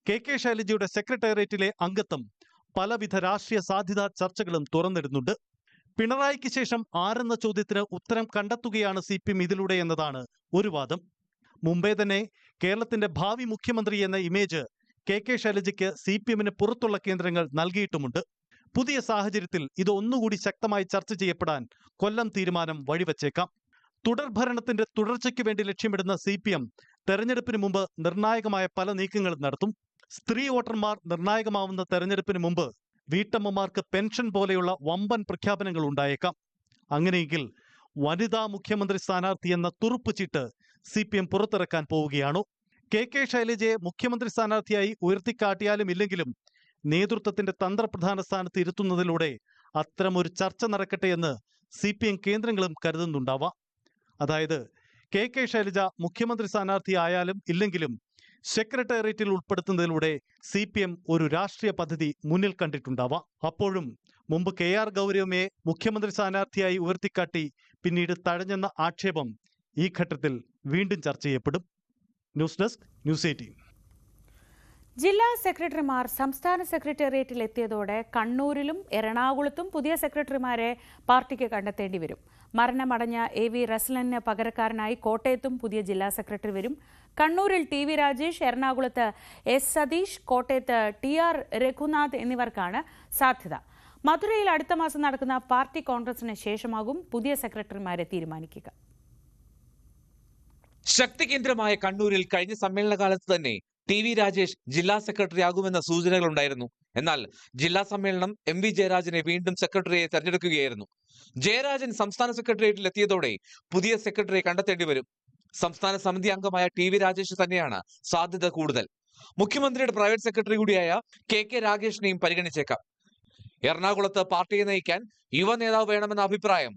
KK ശൈലജയുടെ സെക്രട്ടേറിയറ്റിലെ അംഗത്വം പലവിധ രാഷ്ട്രീയ സാധ്യതാ ചർച്ചകളും തുറന്നിടുന്നുണ്ട്. പിണറായിക്ക് ശേഷം ആരെന്ന ചോദ്യത്തിന് ഉത്തരം കണ്ടെത്തുകയാണ് CPM ഇതിലൂടെ എന്നതാണ് ഒരു വാദം. മുമ്പേ തന്നെ കേരളത്തിന്റെ ഭാവി മുഖ്യമന്ത്രി എന്ന ഇമേജ് കെ ശൈലജയ്ക്ക് CPM-ന് പുറത്തുള്ള കേന്ദ്രങ്ങൾ നൽകിയിട്ടുമുണ്ട്. പുതിയ സാഹചര്യത്തിൽ ഇത് ഒന്നുകൂടി ശക്തമായി ചർച്ച ചെയ്യപ്പെടാൻ കൊല്ലം തീരുമാനം വഴിവെച്ചേക്കാം. തുടർഭരണത്തിന്റെ തുടർച്ചയ്ക്ക് വേണ്ടി ലക്ഷ്യമിടുന്ന CPM തെരഞ്ഞെടുപ്പിന് മുമ്പ് നിർണായകമായ പല നീക്കങ്ങളും നടത്തും. സ്ത്രീ വോട്ടർമാർ നിർണായകമാവുന്ന തെരഞ്ഞെടുപ്പിന് മുമ്പ് വീട്ടമ്മമാർക്ക് പെൻഷൻ പോലെയുള്ള വമ്പൻ പ്രഖ്യാപനങ്ങൾ ഉണ്ടായേക്കാം. അങ്ങനെയെങ്കിൽ വനിതാ മുഖ്യമന്ത്രി സ്ഥാനാർത്ഥി എന്ന തുറുപ്പ് ചീട്ട് CPM പുറത്തിറക്കാൻ പോവുകയാണോ? കെ ശൈലജയെ മുഖ്യമന്ത്രി സ്ഥാനാർത്ഥിയായി ഉയർത്തിക്കാട്ടിയാലും ഇല്ലെങ്കിലും നേതൃത്വത്തിന്റെ തന്ത്രപ്രധാന സ്ഥാനത്ത് ഇരുത്തുന്നതിലൂടെ അത്തരമൊരു ചർച്ച നടക്കട്ടെ എന്ന് CPM കേന്ദ്രങ്ങളും കരുതുന്നുണ്ടാവാം. അതായത് കെ ശൈലജ മുഖ്യമന്ത്രി സ്ഥാനാർത്ഥി ആയാലും ഇല്ലെങ്കിലും സെക്രട്ടേറിയറ്റിൽ ഉൾപ്പെടുത്തുന്നതിലൂടെ CPM ഒരു രാഷ്ട്രീയ പദ്ധതി മുന്നിൽ കണ്ടിട്ടുണ്ടാവാം. അപ്പോഴും മുമ്പ് KR ഗൗരവമ്മയെ മുഖ്യമന്ത്രി സ്ഥാനാർത്ഥിയായി ഉയർത്തിക്കാട്ടി പിന്നീട് തഴഞ്ഞെന്ന ആക്ഷേപം ഈ ഘട്ടത്തിൽ വീണ്ടും ചർച്ച ചെയ്യപ്പെടും. News desk news 18. ജില്ലാ സെക്രട്ടറിമാർ സംസ്ഥാന സെക്രട്ടേറിയറ്റിൽ എത്തിയതോടെ കണ്ണൂരിലും എറണാകുളത്തും പുതിയ സെക്രട്ടറിമാരെ പാർട്ടിക്ക് കണ്ടെത്തേണ്ടി വരും. മരണമടഞ്ഞ AV റസ്ലന് പകരക്കാരനായി കോട്ടയത്തും പുതിയ ജില്ലാ സെക്രട്ടറി വരും. കണ്ണൂരിൽ TV രാജേഷ്, എറണാകുളത്ത് S സതീഷ്, കോട്ടയത്ത് TR രഘുനാഥ് എന്നിവർക്കാണ് സാധ്യത. മധുരയിൽ അടുത്ത മാസം നടക്കുന്ന പാർട്ടി കോൺഗ്രസിന് ശേഷമാകും പുതിയ സെക്രട്ടറിമാരെ തീരുമാനിക്കുക. ശക്തി കേന്ദ്രമായ കണ്ണൂരിൽ കഴിഞ്ഞ സമ്മേളനകാലത്ത് തന്നെ TV രാജേഷ് ജില്ലാ സെക്രട്ടറി ആകുമെന്ന സൂചനകളുണ്ടായിരുന്നു. എന്നാൽ ജില്ലാ സമ്മേളനം MV ജയരാജനെ വീണ്ടും സെക്രട്ടറിയെ തെരഞ്ഞെടുക്കുകയായിരുന്നു. ജയരാജൻ സംസ്ഥാന സെക്രട്ടേറിയറ്റിൽ എത്തിയതോടെ പുതിയ സെക്രട്ടറിയെ കണ്ടെത്തേണ്ടി വരും. സംസ്ഥാന സമിതി അംഗമായ TV രാജേഷ് തന്നെയാണ് സാധ്യത കൂടുതൽ. മുഖ്യമന്ത്രിയുടെ പ്രൈവറ്റ് സെക്രട്ടറി കൂടിയായ KK രാഗേഷിനെയും പരിഗണിച്ചേക്കാം. എറണാകുളത്ത് പാർട്ടിയെ നയിക്കാൻ യുവ നേതാവ് വേണമെന്ന അഭിപ്രായം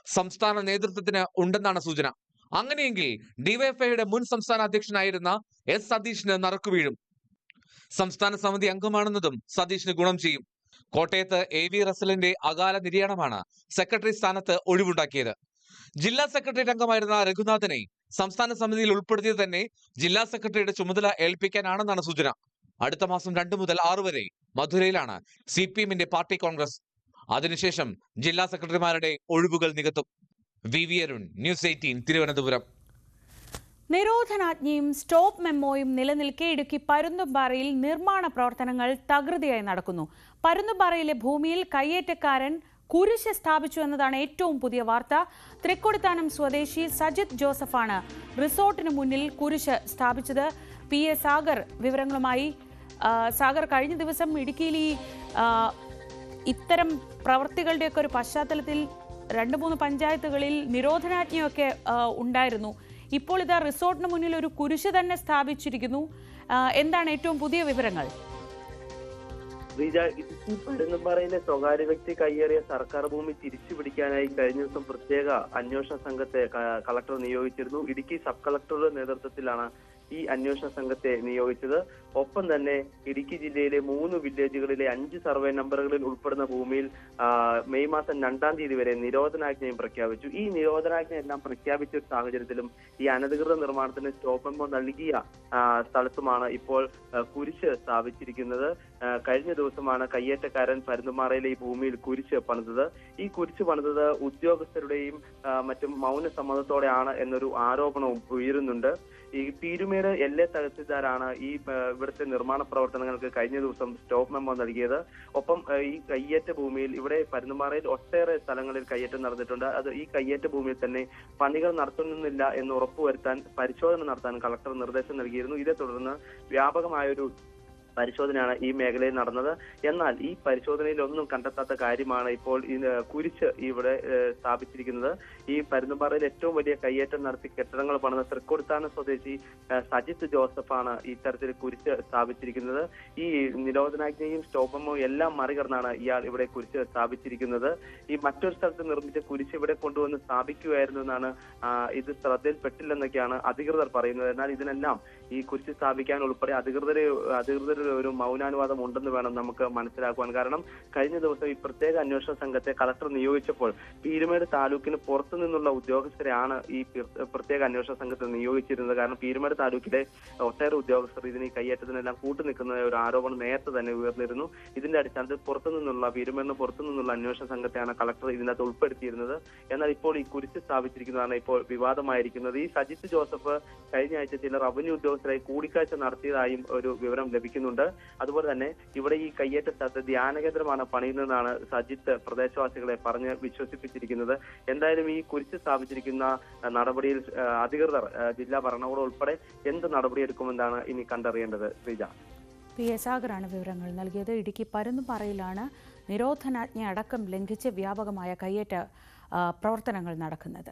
സംസ്ഥാന നേതൃത്വത്തിന് ഉണ്ടെന്നാണ് സൂചന. അങ്ങനെയെങ്കിൽ DYFIയുടെ മുൻ സംസ്ഥാന അധ്യക്ഷനായിരുന്ന S സതീഷിന് നറുക്കു വീഴും. സംസ്ഥാന സമിതി അംഗമാണെന്നതും സതീഷിന് ഗുണം ചെയ്യും. കോട്ടയത്ത് AV റസലിന്റെ അകാല നിര്യാണമാണ് സെക്രട്ടറി സ്ഥാനത്ത് ഒഴിവുണ്ടാക്കിയത്. ജില്ലാ സെക്രട്ടേറിയറ്റ് അംഗമായിരുന്ന രഘുനാഥനെ സംസ്ഥാന സമിതിയിൽ ഉൾപ്പെടുത്തിയത് തന്നെ ജില്ലാ സെക്രട്ടറിയുടെ ചുമതല ഏൽപ്പിക്കാനാണെന്നാണ് സൂചന. അടുത്ത മാസം 2 മുതൽ 6 വരെ മധുരയിലാണ് CPM-ന്റെ പാർട്ടി കോൺഗ്രസ്. അതിനുശേഷം ജില്ലാ സെക്രട്ടറിമാരുടെ ഒഴിവുകൾ നികത്തും. VV Arun, news 18, Thiruvananthapuram. നിരോധനാജ്ഞയും സ്റ്റോപ്പ് മെമ്മോയും നിലനിൽക്കെ ഇടുക്കി പരുന്തുംപാറയിൽ നിർമ്മാണ പ്രവർത്തനങ്ങൾ തകൃതിയായി നടക്കുന്നു. പരുന്തുംപാറയിലെ ഭൂമിയിൽ കയ്യേറ്റക്കാരൻ കുരിശ് സ്ഥാപിച്ചു എന്നതാണ് ഏറ്റവും പുതിയ വാർത്ത. തൃക്കൊടിത്താനം സ്വദേശി സജിത് ജോസഫാണ് റിസോർട്ടിന് മുന്നിൽ കുരിശ് സ്ഥാപിച്ചത്. PA സാഗർ വിവരങ്ങളുമായി. സാഗർ, കഴിഞ്ഞ ദിവസം ഇടുക്കിയിൽ ഇത്തരം പ്രവൃത്തികളുടെയൊക്കെ ഒരു പശ്ചാത്തലത്തിൽ 2-3 പഞ്ചായത്തുകളിൽ നിരോധനാജ്ഞയൊക്കെ ഉണ്ടായിരുന്നു. ഇപ്പോൾ ഇതാ റിസോർട്ടിന് മുന്നിൽ ഒരു കുരിശ് തന്നെ സ്ഥാപിച്ചിരിക്കുന്നു. എന്താണ് ഏറ്റവും പുതിയ വിവരങ്ങൾ? പരുന്തുംപാറയിലെ സ്വകാര്യ വ്യക്തി കയ്യേറിയ സർക്കാർ ഭൂമി തിരിച്ചുപിടിക്കാനായി കഴിഞ്ഞ ദിവസം പ്രത്യേക അന്വേഷണ സംഘത്തെ കളക്ടർ നിയോഗിച്ചിരുന്നു. ഇടുക്കി സബ് കളക്ടറുടെ നേതൃത്വത്തിലാണ് ഈ അന്വേഷണ സംഘത്തെ നിയോഗിച്ചത്. ഒപ്പം തന്നെ ഇടുക്കി ജില്ലയിലെ 3 വില്ലേജുകളിലെ 5 സർവേ നമ്പറുകളിൽ ഉൾപ്പെടുന്ന ഭൂമിയിൽ മെയ് മാസം 2-ാം തീയതി വരെ നിരോധനാജ്ഞയും പ്രഖ്യാപിച്ചു. ഈ നിരോധനാജ്ഞ എല്ലാം പ്രഖ്യാപിച്ച ഒരു സാഹചര്യത്തിലും ഈ അനധികൃത നിർമ്മാണത്തിന് സ്റ്റോപ്പ് മെമ്മോ നൽകിയ സ്ഥലത്തുമാണ് ഇപ്പോൾ കുരിശ് സ്ഥാപിച്ചിരിക്കുന്നത്. കഴിഞ്ഞ ദിവസമാണ് കയ്യേറ്റക്കാരൻ പരുന്തുംപാറയിലെ ഈ ഭൂമിയിൽ കുരിശ് പണിതത്. ഈ കുരിശ് പണിതത് ഉദ്യോഗസ്ഥരുടെയും മറ്റും മൗന സമ്മതത്തോടെയാണ് എന്നൊരു ആരോപണവും ഉയരുന്നുണ്ട്. ഈ പീരുമേട് LA തഹസിൽദാരാണ് ഈ ഇവിടുത്തെ നിർമ്മാണ പ്രവർത്തനങ്ങൾക്ക് കഴിഞ്ഞ ദിവസം സ്റ്റോപ്പ് മെമ്മോ നൽകിയത്. ഒപ്പം ഈ കയ്യേറ്റ ഭൂമിയിൽ ഇവിടെ പരുന്തുംപാറയിൽ ഒട്ടേറെ സ്ഥലങ്ങളിൽ കയ്യേറ്റം നടന്നിട്ടുണ്ട്. അത് ഈ കയ്യേറ്റ ഭൂമിയിൽ തന്നെ പണികൾ നടത്തുന്നില്ല എന്ന് ഉറപ്പുവരുത്താൻ പരിശോധന നടത്താൻ കളക്ടർ നിർദ്ദേശം നൽകിയിരുന്നു. ഇതേ തുടർന്ന് വ്യാപകമായൊരു പരിശോധനയാണ് ഈ മേഖലയിൽ നടന്നത്. എന്നാൽ ഈ പരിശോധനയിൽ ഒന്നും കണ്ടെത്താത്ത കാര്യമാണ് ഇപ്പോൾ കുരിശ് ഇവിടെ സ്ഥാപിച്ചിരിക്കുന്നത്. ഈ പരുന്തുംപാറയിൽ ഏറ്റവും വലിയ കയ്യേറ്റം നടത്തി കെട്ടിടങ്ങൾ പണിത തൃക്കൊടിത്താനം സ്വദേശി സജിത് ജോസഫാണ് ഇത്തരത്തിൽ കുരിശ് സ്ഥാപിച്ചിരിക്കുന്നത്. ഈ നിരോധനാജ്ഞയും സ്റ്റോപ്പ് മെമ്മോ എല്ലാം മറികടന്നാണ് ഇയാൾ ഇവിടെ കുരിശ് സ്ഥാപിച്ചിരിക്കുന്നത്. ഈ മറ്റൊരു സ്ഥലത്ത് നിർമ്മിച്ച കുരിശ് ഇവിടെ കൊണ്ടുവന്ന് സ്ഥാപിക്കുകയായിരുന്നു എന്നാണ് ഇത് ശ്രദ്ധയിൽപ്പെട്ടില്ലെന്നൊക്കെയാണ് അധികൃതർ പറയുന്നത്. എന്നാൽ ഇതിനെല്ലാം ഈ കുരിശ് സ്ഥാപിക്കാൻ ഉൾപ്പെടെ അധികൃതർ ഒരു മൗനാനുവാദം ഉണ്ടെന്ന് വേണം നമുക്ക് മനസ്സിലാക്കുവാൻ. കാരണം കഴിഞ്ഞ ദിവസം ഈ പ്രത്യേക അന്വേഷണ സംഘത്തെ കളക്ടർ നിയോഗിച്ചപ്പോൾ പീരുമേട് താലൂക്കിന് പുറത്തു പുറത്തു നിന്നുള്ള ഉദ്യോഗസ്ഥരെയാണ് ഈ പ്രത്യേക അന്വേഷണ സംഘത്തിൽ നിയോഗിച്ചിരുന്നത്. കാരണം പീരുമേട് താലൂക്കിലെ ഒട്ടേറെ ഉദ്യോഗസ്ഥർ ഇതിന് കയ്യേറ്റത്തിനെല്ലാം കൂട്ടുനിൽക്കുന്ന ഒരു ആരോപണം നേരത്തെ തന്നെ ഉയർന്നിരുന്നു. ഇതിന്റെ അടിസ്ഥാനത്തിൽ പീരുമേടിന് പുറത്തു നിന്നുള്ള അന്വേഷണ സംഘത്തെയാണ് കളക്ടർ ഇതിനകത്ത് ഉൾപ്പെടുത്തിയിരുന്നത്. എന്നാൽ ഇപ്പോൾ ഈ കുരിശ് സ്ഥാപിച്ചിരിക്കുന്നതാണ് ഇപ്പോൾ വിവാദമായിരിക്കുന്നത്. ഈ സജിത്ത് ജോസഫ് കഴിഞ്ഞ ആഴ്ച ചില റവന്യൂ ഉദ്യോഗസ്ഥരായി കൂടിക്കാഴ്ച നടത്തിയതായും ഒരു വിവരം ലഭിക്കുന്നുണ്ട്. അതുപോലെ തന്നെ ഇവിടെ ഈ കയ്യേറ്റ സ്ഥലത്ത് ധ്യാനകേന്ദ്രമാണ് പണിയുന്നതെന്നാണ് സജിത്ത് പ്രദേശവാസികളെ പറഞ്ഞ് വിശ്വസിപ്പിച്ചിരിക്കുന്നത്. എന്തായാലും ഈ കുരിശ് സ്ഥാപിച്ചിരിക്കുന്ന നടപടിയിൽ അധികൃതർ ജില്ലാ ഭരണകൂടം ഉൾപ്പെടെ എന്ത് നടപടിയെടുക്കുമെന്നാണ് ഇനി കണ്ടറിയേണ്ടത്. ശ്രീജ. പി എസ് സാഗറാണ് വിവരങ്ങൾ നൽകിയത്. ഇടുക്കി പരുന്തുംപാറയിലാണ് നിരോധനാജ്ഞ അടക്കം ലംഘിച്ച് വ്യാപകമായ കയ്യേറ്റ പ്രവർത്തനങ്ങൾ നടക്കുന്നത്.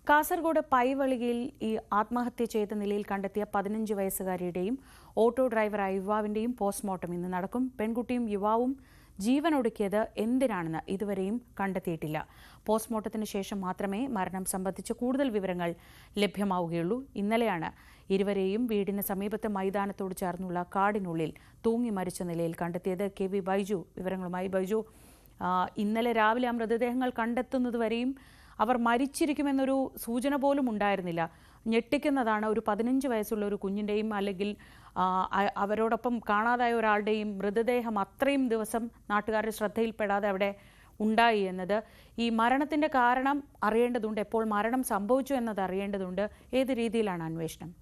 കാസർഗോഡ് പൈവളിയിൽ ഈ ആത്മഹത്യ ചെയ്ത നിലയിൽ കണ്ടെത്തിയ 15 വയസ്സുകാരിയുടെയും ഓട്ടോ ഡ്രൈവറായ യുവാവിന്റെയും പോസ്റ്റ്മോർട്ടം ഇന്ന് നടക്കും. പെൺകുട്ടിയും യുവാവും ജീവനൊടുക്കിയത് എന്തിനാണെന്ന് ഇതുവരെയും കണ്ടെത്തിയിട്ടില്ല. പോസ്റ്റ്മോർട്ടത്തിന് ശേഷം മാത്രമേ മരണം സംബന്ധിച്ച് കൂടുതൽ വിവരങ്ങൾ ലഭ്യമാവുകയുള്ളൂ. ഇന്നലെയാണ് ഇരുവരെയും വീടിന് സമീപത്തെ മൈതാനത്തോട് ചേർന്നുള്ള കാടിനുള്ളിൽ തൂങ്ങി മരിച്ച നിലയിൽ കണ്ടെത്തിയത്. കെ വി ബൈജു വിവരങ്ങളുമായി. ബൈജു, ഇന്നലെ രാവിലെ ആ മൃതദേഹങ്ങൾ കണ്ടെത്തുന്നതുവരെയും അവർ മരിച്ചിരിക്കുമെന്നൊരു സൂചന പോലും ഉണ്ടായിരുന്നില്ല. ഞെട്ടിക്കുന്നതാണ്. ഒരു 15 വയസ്സുള്ള ഒരു കുഞ്ഞിൻ്റെയും അല്ലെങ്കിൽ അവരോടൊപ്പം കാണാതായ ഒരാളുടെയും മൃതദേഹം അത്രയും ദിവസം നാട്ടുകാരുടെ ശ്രദ്ധയിൽപ്പെടാതെ അവിടെ ഉണ്ടായി എന്നത്. ഈ മരണത്തിൻ്റെ കാരണം അറിയേണ്ടതുണ്ട്. എപ്പോൾ മരണം സംഭവിച്ചു എന്നത് അറിയേണ്ടതുണ്ട്. ഏത് രീതിയിലാണ് അന്വേഷണം?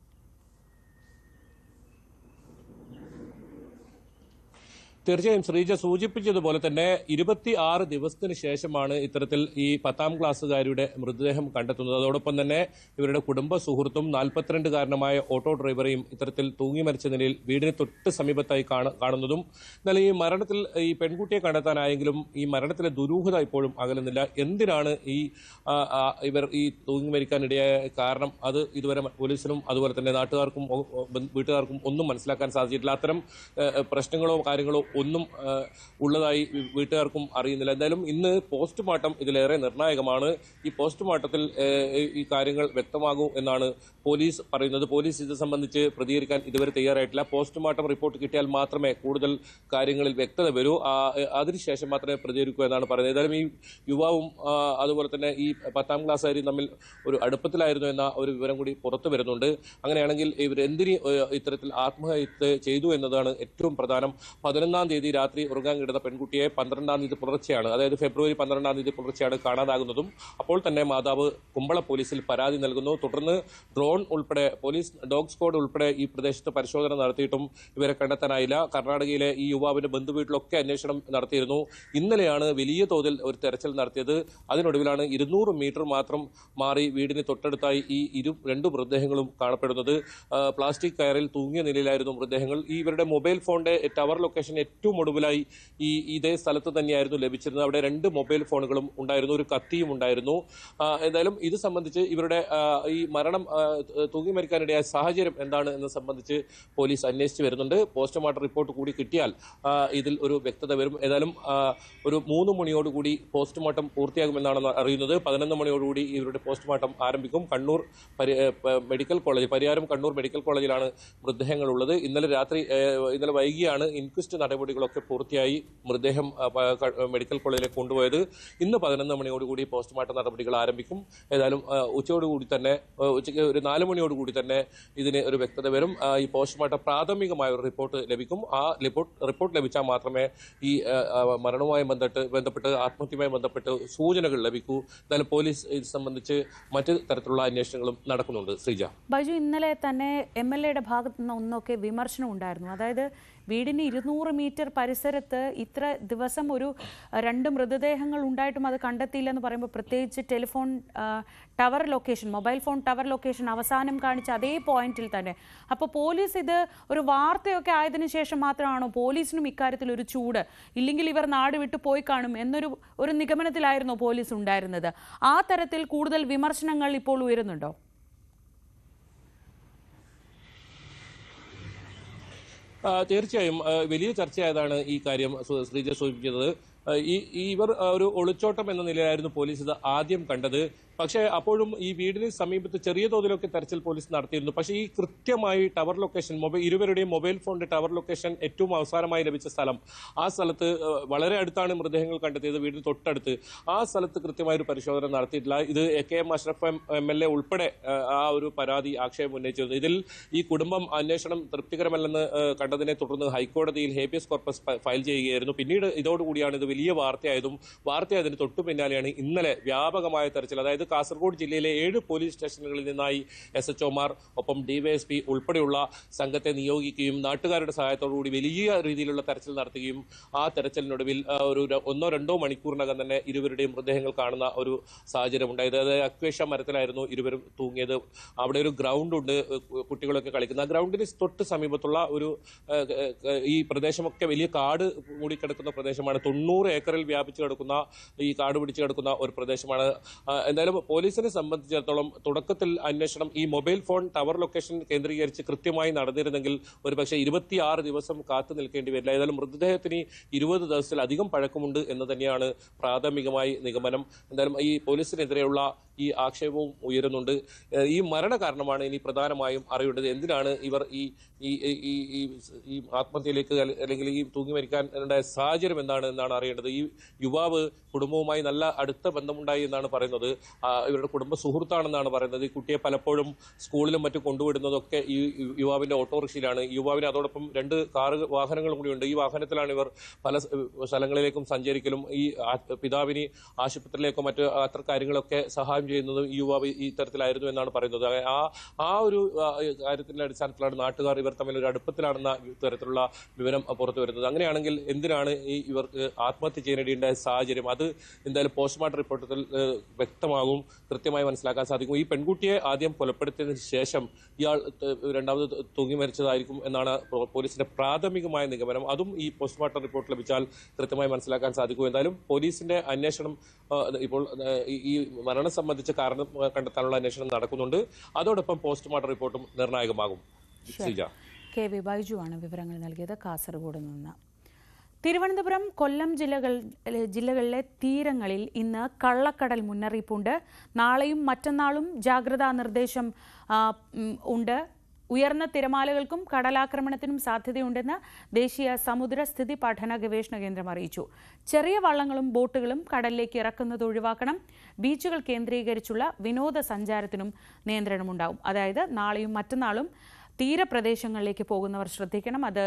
തീർച്ചയായും ശ്രീജ സൂചിപ്പിച്ചതുപോലെ തന്നെ 26 ദിവസത്തിന് ശേഷമാണ് ഇത്തരത്തിൽ ഈ 10ാം ക്ലാസ്സുകാരുടെ മൃതദേഹം കണ്ടെത്തുന്നത്. അതോടൊപ്പം തന്നെ ഇവരുടെ കുടുംബ സുഹൃത്തും 42-കാരനുമായ ഓട്ടോ ഡ്രൈവറെയും ഇത്തരത്തിൽ തൂങ്ങി മരിച്ച നിലയിൽ വീടിന് തൊട്ട് സമീപത്തായി കാണുന്നതും. എന്നാൽ ഈ മരണത്തിൽ ഈ പെൺകുട്ടിയെ കണ്ടെത്താനായെങ്കിലും ഈ മരണത്തിലെ ദുരൂഹത ഇപ്പോഴും അകലുന്നില്ല. എന്തിനാണ് ഇവർ ഈ തൂങ്ങി മരിക്കാനിടയായ കാരണം അത് ഇതുവരെ പോലീസിനും അതുപോലെ തന്നെ നാട്ടുകാർക്കും വീട്ടുകാർക്കും ഒന്നും മനസ്സിലാക്കാൻ സാധിച്ചിട്ടില്ല. അത്തരം പ്രശ്നങ്ങളോ കാര്യങ്ങളോ ഒന്നും ഉള്ളതായി വീട്ടുകാർക്കും അറിയുന്നില്ല. എന്തായാലും ഇന്ന് പോസ്റ്റ്മോർട്ടം ഇതിലേറെ നിർണായകമാണ്. ഈ പോസ്റ്റ്മോർട്ടത്തിൽ ഈ കാര്യങ്ങൾ വ്യക്തമാകൂ എന്നാണ് പോലീസ് പറയുന്നത്. പോലീസ് ഇത് സംബന്ധിച്ച് പ്രതികരിക്കാൻ ഇതുവരെ തയ്യാറായിട്ടില്ല. പോസ്റ്റ്മോർട്ടം റിപ്പോർട്ട് കിട്ടിയാൽ മാത്രമേ കൂടുതൽ കാര്യങ്ങളിൽ വ്യക്തത വരൂ. അതിനുശേഷം മാത്രമേ പ്രതികരിക്കൂ എന്നാണ് പറയുന്നത്. ഏതായാലും ഈ യുവാവും അതുപോലെ തന്നെ ഈ 10ാം ക്ലാസ്സുകാരും തമ്മിൽ ഒരു അടുപ്പത്തിലായിരുന്നു എന്ന ഒരു വിവരം കൂടി പുറത്തു വരുന്നുണ്ട്. അങ്ങനെയാണെങ്കിൽ ഇവരെന്തിന് ഇത്തരത്തിൽ ആത്മഹത്യ ചെയ്തു എന്നതാണ് ഏറ്റവും പ്രധാനം. 11ാം തീയതി രാത്രി ഉറങ്ങാൻ കിടന്ന പെൺകുട്ടിയെ 12ാം തീയതി പുലർച്ചെയാണ്, അതായത് ഫെബ്രുവരി 12ാം തീയതി പുലർച്ചെയാണ് കാണാതാകുന്നതും. അപ്പോൾ തന്നെ മാതാവ് കുമ്പള പോലീസിൽ പരാതി നൽകുന്നു. തുടർന്ന് ഡ്രോൺ ഉൾപ്പെടെ പോലീസ് ഡോഗ് സ്ക്വാഡ് ഉൾപ്പെടെ ഈ പ്രദേശത്ത് പരിശോധന നടത്തിയിട്ടും ഇവരെ കണ്ടെത്താനായില്ല. കർണാടകയിലെ ഈ യുവാവിന്റെ ബന്ധുവീട്ടിലൊക്കെ അന്വേഷണം നടത്തിയിരുന്നു. ഇന്നലെയാണ് വലിയ തോതിൽ ഒരു തെരച്ചിൽ നടത്തിയത്. അതിനൊടുവിലാണ് 200 മീറ്റർ മാത്രം മാറി വീടിന് തൊട്ടടുത്തായി ഈ രണ്ട് മൃതദേഹങ്ങളും കാണപ്പെടുന്നത്. പ്ലാസ്റ്റിക് കയറിൽ തൂങ്ങിയ നിലയിലായിരുന്നു മൃതദേഹങ്ങൾ. ഇവരുടെ മൊബൈൽ ഫോണിന്റെ ടവർ ലൊക്കേഷൻ ഏറ്റവും ഒടുവിലായി ഇതേ സ്ഥലത്ത് തന്നെയായിരുന്നു ലഭിച്ചിരുന്നത്. അവിടെ 2 മൊബൈൽ ഫോണുകളും ഉണ്ടായിരുന്നു, ഒരു കത്തിയും ഉണ്ടായിരുന്നു. എന്തായാലും ഇത് സംബന്ധിച്ച് ഇവരുടെ ഈ മരണം തൂങ്ങി മരിക്കാനിടയായ സാഹചര്യം എന്താണ് എന്ന് സംബന്ധിച്ച് പോലീസ് അന്വേഷിച്ച് വരുന്നുണ്ട്. പോസ്റ്റ്മോർട്ടം റിപ്പോർട്ട് കൂടി കിട്ടിയാൽ ഇതിൽ ഒരു വ്യക്തത വരും. ഏതായാലും ഒരു 3 മണിയോടുകൂടി പോസ്റ്റ്മോർട്ടം പൂർത്തിയാകുമെന്നാണ് അറിയുന്നത്. 11 മണിയോടുകൂടി ഇവരുടെ പോസ്റ്റ്മോർട്ടം ആരംഭിക്കും. Kannur medical college, Pariyaram Kannur medical കോളേജിലാണ് മൃതദേഹങ്ങൾ ഉള്ളത്. ഇന്നലെ വൈകിയാണ് ഇൻക്വസ്റ്റ് നടപടികളൊക്കെ പൂർത്തിയായി മൃതദേഹം മെഡിക്കൽ കോളേജിലേക്ക് കൊണ്ടുപോയത്. ഇന്ന് 11 മണിയോടുകൂടി പോസ്റ്റ്മോർട്ടം നടപടികൾ ആരംഭിക്കും. ഏതായാലും ഉച്ചയോടുകൂടി തന്നെ, ഉച്ചയ്ക്ക് ഒരു 4 മണിയോടുകൂടി തന്നെ ഇതിന് ഒരു വ്യക്തത വരും. ഈ പോസ്റ്റ്മോർട്ടം പ്രാഥമികമായ ഒരു റിപ്പോർട്ട് ലഭിക്കും. ആ റിപ്പോർട്ട് ലഭിച്ചാൽ മാത്രമേ ഈ മരണവുമായി ബന്ധപ്പെട്ട് ആത്മഹത്യയുമായി ബന്ധപ്പെട്ട് സൂചനകൾ ലഭിക്കൂ. എന്നാലും പോലീസ് ഇത് സംബന്ധിച്ച് മറ്റു തരത്തിലുള്ള അന്വേഷണങ്ങളും നടക്കുന്നുണ്ട്. ശ്രീജ. ബൈജു, ഇന്നലെ തന്നെ MLAയുടെ ഭാഗത്തു നിന്ന് ഒന്നൊക്കെ വിമർശനം ഉണ്ടായിരുന്നു. അതായത് വീടിന് 200 മീറ്റർ പരിസരത്ത് ഇത്ര ദിവസം ഒരു 2 മൃതദേഹങ്ങൾ ഉണ്ടായിട്ടും അത് കണ്ടെത്തിയില്ലെന്ന് പറയുമ്പോൾ, പ്രത്യേകിച്ച് telephone tower location, mobile phone tower location അവസാനം കാണിച്ച അതേ പോയിന്റിൽ തന്നെ. അപ്പോൾ പോലീസ് ഇത് ഒരു വാർത്തയൊക്കെ ആയതിനു ശേഷം മാത്രമാണോ പോലീസിനും ഇക്കാര്യത്തിൽ ഒരു ചൂട്? ഇല്ലെങ്കിൽ ഇവർ നാട് വിട്ടു പോയി കാണും എന്നൊരു നിഗമനത്തിലായിരുന്നു പോലീസ് ഉണ്ടായിരുന്നത്. ആ തരത്തിൽ കൂടുതൽ വിമർശനങ്ങൾ ഇപ്പോൾ ഉയരുന്നുണ്ടോ? തീർച്ചയായും വലിയ ചർച്ചയായതാണ് ഈ കാര്യം ശ്രീജ സൂചിപ്പിച്ചത്. ഇവർ ഒരു ഒളിച്ചോട്ടം എന്ന നിലയിലായിരുന്നു പോലീസ് ഇത് ആദ്യം കണ്ടത്. പക്ഷേ അപ്പോഴും ഈ വീടിന് സമീപത്ത് ചെറിയ തോതിലൊക്കെ തെരച്ചിൽ പോലീസ് നടത്തിയിരുന്നു. പക്ഷേ ഈ കൃത്യമായി ടവർ ലൊക്കേഷൻ ഇരുവരുടെയും മൊബൈൽ ഫോണിന്റെ ടവർ ലൊക്കേഷൻ ഏറ്റവും അവസാനമായി ലഭിച്ച സ്ഥലം, ആ സ്ഥലത്ത് വളരെ അടുത്താണ് മൃതദേഹങ്ങൾ കണ്ടെത്തിയത്, വീടിന് തൊട്ടടുത്ത്. ആ സ്ഥലത്ത് കൃത്യമായ ഒരു പരിശോധന നടത്തിയിട്ടില്ല. ഇത് KM അഷ്റഫ് MLA ഉൾപ്പെടെ ആ ഒരു പരാതി ആക്ഷേപം ഉന്നയിച്ചിരുന്നു. ഇതിൽ ഈ കുടുംബം അന്വേഷണം തൃപ്തികരമല്ലെന്ന് കണ്ടതിനെ തുടർന്ന് ഹൈക്കോടതിയിൽ ഹേബിയസ് കോർപ്പസ് ഫയൽ ചെയ്യുകയായിരുന്നു. പിന്നീട് ഇതോടുകൂടിയാണ് ഇത് വലിയ വാർത്തയായതിന് തൊട്ടു പിന്നാലെയാണ് ഇന്നലെ വ്യാപകമായ തെരച്ചിൽ, അതായത് കാസർഗോഡ് ജില്ലയിലെ 7 പോലീസ് സ്റ്റേഷനുകളിൽ നിന്നായി SHOമാർ ഒപ്പം DYSP ഉൾപ്പെടെയുള്ള സംഘത്തെ നിയോഗിക്കുകയും നാട്ടുകാരുടെ സഹായത്തോടുകൂടി വലിയ രീതിയിലുള്ള തെരച്ചിൽ നടത്തുകയും ആ തെരച്ചിലിനൊടുവിൽ ഒരു 1-2 മണിക്കൂറിനകം തന്നെ ഇരുവരുടെയും മൃതദേഹങ്ങൾ കാണുന്ന ഒരു സാഹചര്യം ഉണ്ടായത്. അതായത് അക്വേഷ്യ മരത്തിലായിരുന്നു ഇരുവരും തൂങ്ങിയത്. അവിടെ ഒരു ഗ്രൗണ്ട് ഉണ്ട്, കുട്ടികളൊക്കെ കളിക്കുന്ന. ആ ഗ്രൗണ്ടിന് തൊട്ട് സമീപത്തുള്ള ഒരു ഈ പ്രദേശമൊക്കെ വലിയ കാട് മൂടിക്കിടക്കുന്ന പ്രദേശമാണ്. 90 ഏക്കറിൽ വ്യാപിച്ചു കിടക്കുന്ന ഈ കാട് പിടിച്ചു കിടക്കുന്ന ഒരു പ്രദേശമാണ്. എന്തായാലും പോലീസിനെ സംബന്ധിച്ചിടത്തോളം തുടക്കത്തിൽ അന്വേഷണം ഈ മൊബൈൽ ഫോൺ ടവർ ലൊക്കേഷൻ കേന്ദ്രീകരിച്ച് കൃത്യമായി നടന്നിരുന്നെങ്കിൽ ഒരുപക്ഷെ 26 ദിവസം കാത്തു നിൽക്കേണ്ടി വരില്ല. ഏതായാലും മൃതദേഹത്തിന് 20 ദിവസത്തിലധികം പഴക്കമുണ്ട് എന്ന് തന്നെയാണ് പ്രാഥമികമായി നിഗമനം. എന്തായാലും ഈ പോലീസിനെതിരെയുള്ള ഈ ആക്ഷേപവും ഉയരുന്നുണ്ട്. ഈ മരണ കാരണമാണ് ഇനി പ്രധാനമായും അറിയേണ്ടത്. എന്തിനാണ് ഇവർ ഈ ആത്മഹത്യയിലേക്ക് അല്ലെങ്കിൽ ഈ തൂങ്ങി മരിക്കാൻ ഉണ്ടായ സാഹചര്യം എന്നാണ് അറിയേണ്ടത്. ഈ യുവാവ് കുടുംബവുമായി നല്ല അടുത്ത ബന്ധമുണ്ടായി എന്നാണ് പറയുന്നത്. ഇവരുടെ കുടുംബ സുഹൃത്താണെന്നാണ് പറയുന്നത്. ഈ കുട്ടിയെ പലപ്പോഴും സ്കൂളിലും മറ്റും കൊണ്ടുവിടുന്നതൊക്കെ ഈ യുവാവിന്റെ ഓട്ടോറിക്ഷയിലാണ്. യുവാവിന് അതോടൊപ്പം 2 വാഹനങ്ങളും കൂടിയുണ്ട്. ഈ വാഹനത്തിലാണ് ഇവർ പല സ്ഥലങ്ങളിലേക്കും സഞ്ചരിക്കലും ഈ പിതാവിന് ആശുപത്രിയിലേക്കോ മറ്റു അത്ര കാര്യങ്ങളൊക്കെ സഹായം ചെയ്യുന്നതും ഈ യുവാവ് ഈ തരത്തിലായിരുന്നു എന്നാണ് പറയുന്നത്. ആ ഒരു കാര്യത്തിന്റെ അടിസ്ഥാനത്തിലാണ് നാട്ടുകാർ ഇവർ തമ്മിൽ ഒരു അടുപ്പത്തിലാണെന്ന തരത്തിലുള്ള വിവരം പുറത്തു വരുന്നത്. അങ്ങനെയാണെങ്കിൽ എന്തിനാണ് ഇവർക്ക് ആത്മഹത്യ ചെയ്യാനിടയുണ്ടായ സാഹചര്യം? അത് എന്തായാലും പോസ്റ്റ്മോർട്ടം റിപ്പോർട്ടിൽ വ്യക്തമാകും, കൃത്യമായി മനസ്സിലാക്കാൻ സാധിക്കും. ഈ പെൺകുട്ടിയെ ആദ്യം കൊലപ്പെടുത്തിയതിനു ശേഷം ഇയാൾ രണ്ടാമത് തൂങ്ങി മരിച്ചതായിരിക്കും എന്നാണ് പോലീസിന്റെ പ്രാഥമികമായ നിഗമനം. അതും ഈ പോസ്റ്റ്മോർട്ടം റിപ്പോർട്ട് ലഭിച്ചാൽ കൃത്യമായി മനസ്സിലാക്കാൻ സാധിക്കും. എന്തായാലും പോലീസിന്റെ അന്വേഷണം ഇപ്പോൾ ഈ മരണം സംബന്ധിച്ച കാരണം കണ്ടെത്താനുള്ള അന്വേഷണം നടക്കുന്നുണ്ട്. അതോടൊപ്പം പോസ്റ്റ്മോർട്ടം റിപ്പോർട്ടും നിർണായകമാകും. KV ബൈജുവാണ് വിവരങ്ങൾ നൽകിയത് കാസർഗോഡ് നിന്ന്. തിരുവനന്തപുരം, കൊല്ലം ജില്ലകളിലെ തീരങ്ങളിൽ ഇന്ന് കള്ളക്കടൽ മുന്നറിയിപ്പുണ്ട്. നാളെയും മറ്റന്നാളും ജാഗ്രതാ നിർദ്ദേശം ഉണ്ട്. ഉയർന്ന തിരമാലകൾക്കും കടലാക്രമണത്തിനും സാധ്യതയുണ്ടെന്ന് ദേശീയ സമുദ്രസ്ഥിതി പഠന ഗവേഷണ കേന്ദ്രം അറിയിച്ചു. ചെറിയ വള്ളങ്ങളും ബോട്ടുകളും കടലിലേക്ക് ഇറക്കുന്നത് ഒഴിവാക്കണം. ബീച്ചുകൾ കേന്ദ്രീകരിച്ചുള്ള വിനോദസഞ്ചാരത്തിനും നിയന്ത്രണമുണ്ടാവും. അതായത് നാളെയും മറ്റന്നാളും തീരപ്രദേശങ്ങളിലേക്ക് പോകുന്നവർ ശ്രദ്ധിക്കണം. അത്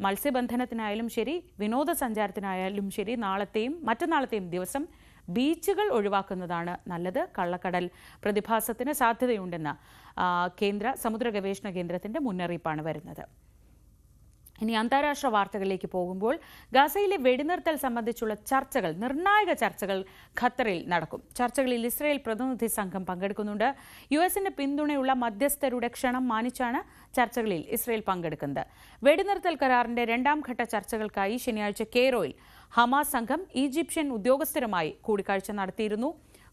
മത്സ്യബന്ധനത്തിനായാലും ശരി, വിനോദസഞ്ചാരത്തിനായാലും ശരി, നാളത്തെയും മറ്റന്നാളത്തെയും ദിവസം ബീച്ചുകൾ ഒഴിവാക്കുന്നതാണ് നല്ലത്. കള്ളക്കടൽ പ്രതിഭാസത്തിന് സാധ്യതയുണ്ടെന്ന് കേന്ദ്ര സമുദ്ര ഗവേഷണ കേന്ദ്രത്തിന്റെ മുന്നറിയിപ്പാണ് വരുന്നത്. ഇനി അന്താരാഷ്ട്ര വാർത്തകളിലേക്ക് പോകുമ്പോൾ ഗസയിലെ വെടിനിർത്തൽ സംബന്ധിച്ചുള്ള നിർണായക ചർച്ചകൾ ഖത്തറിൽ നടക്കും. ചർച്ചകളിൽ ഇസ്രായേൽ പ്രതിനിധി സംഘം പങ്കെടുക്കുന്നുണ്ട്. യുഎസിന്റെ പിന്തുണയുള്ള മധ്യസ്ഥരുടെ ക്ഷണം മാനിച്ചാണ് ചർച്ചകളിൽ ഇസ്രായേൽ പങ്കെടുക്കുന്നത്. വെടിനിർത്തൽ കരാറിന്റെ 2ാം ഘട്ട ചർച്ചകൾക്കായി ശനിയാഴ്ച കെയ്റോയിൽ ഹമാസ് സംഘം ഈജിപ്ഷ്യൻ ഉദ്യോഗസ്ഥരുമായി കൂടിക്കാഴ്ച നടത്തിയിരുന്നു.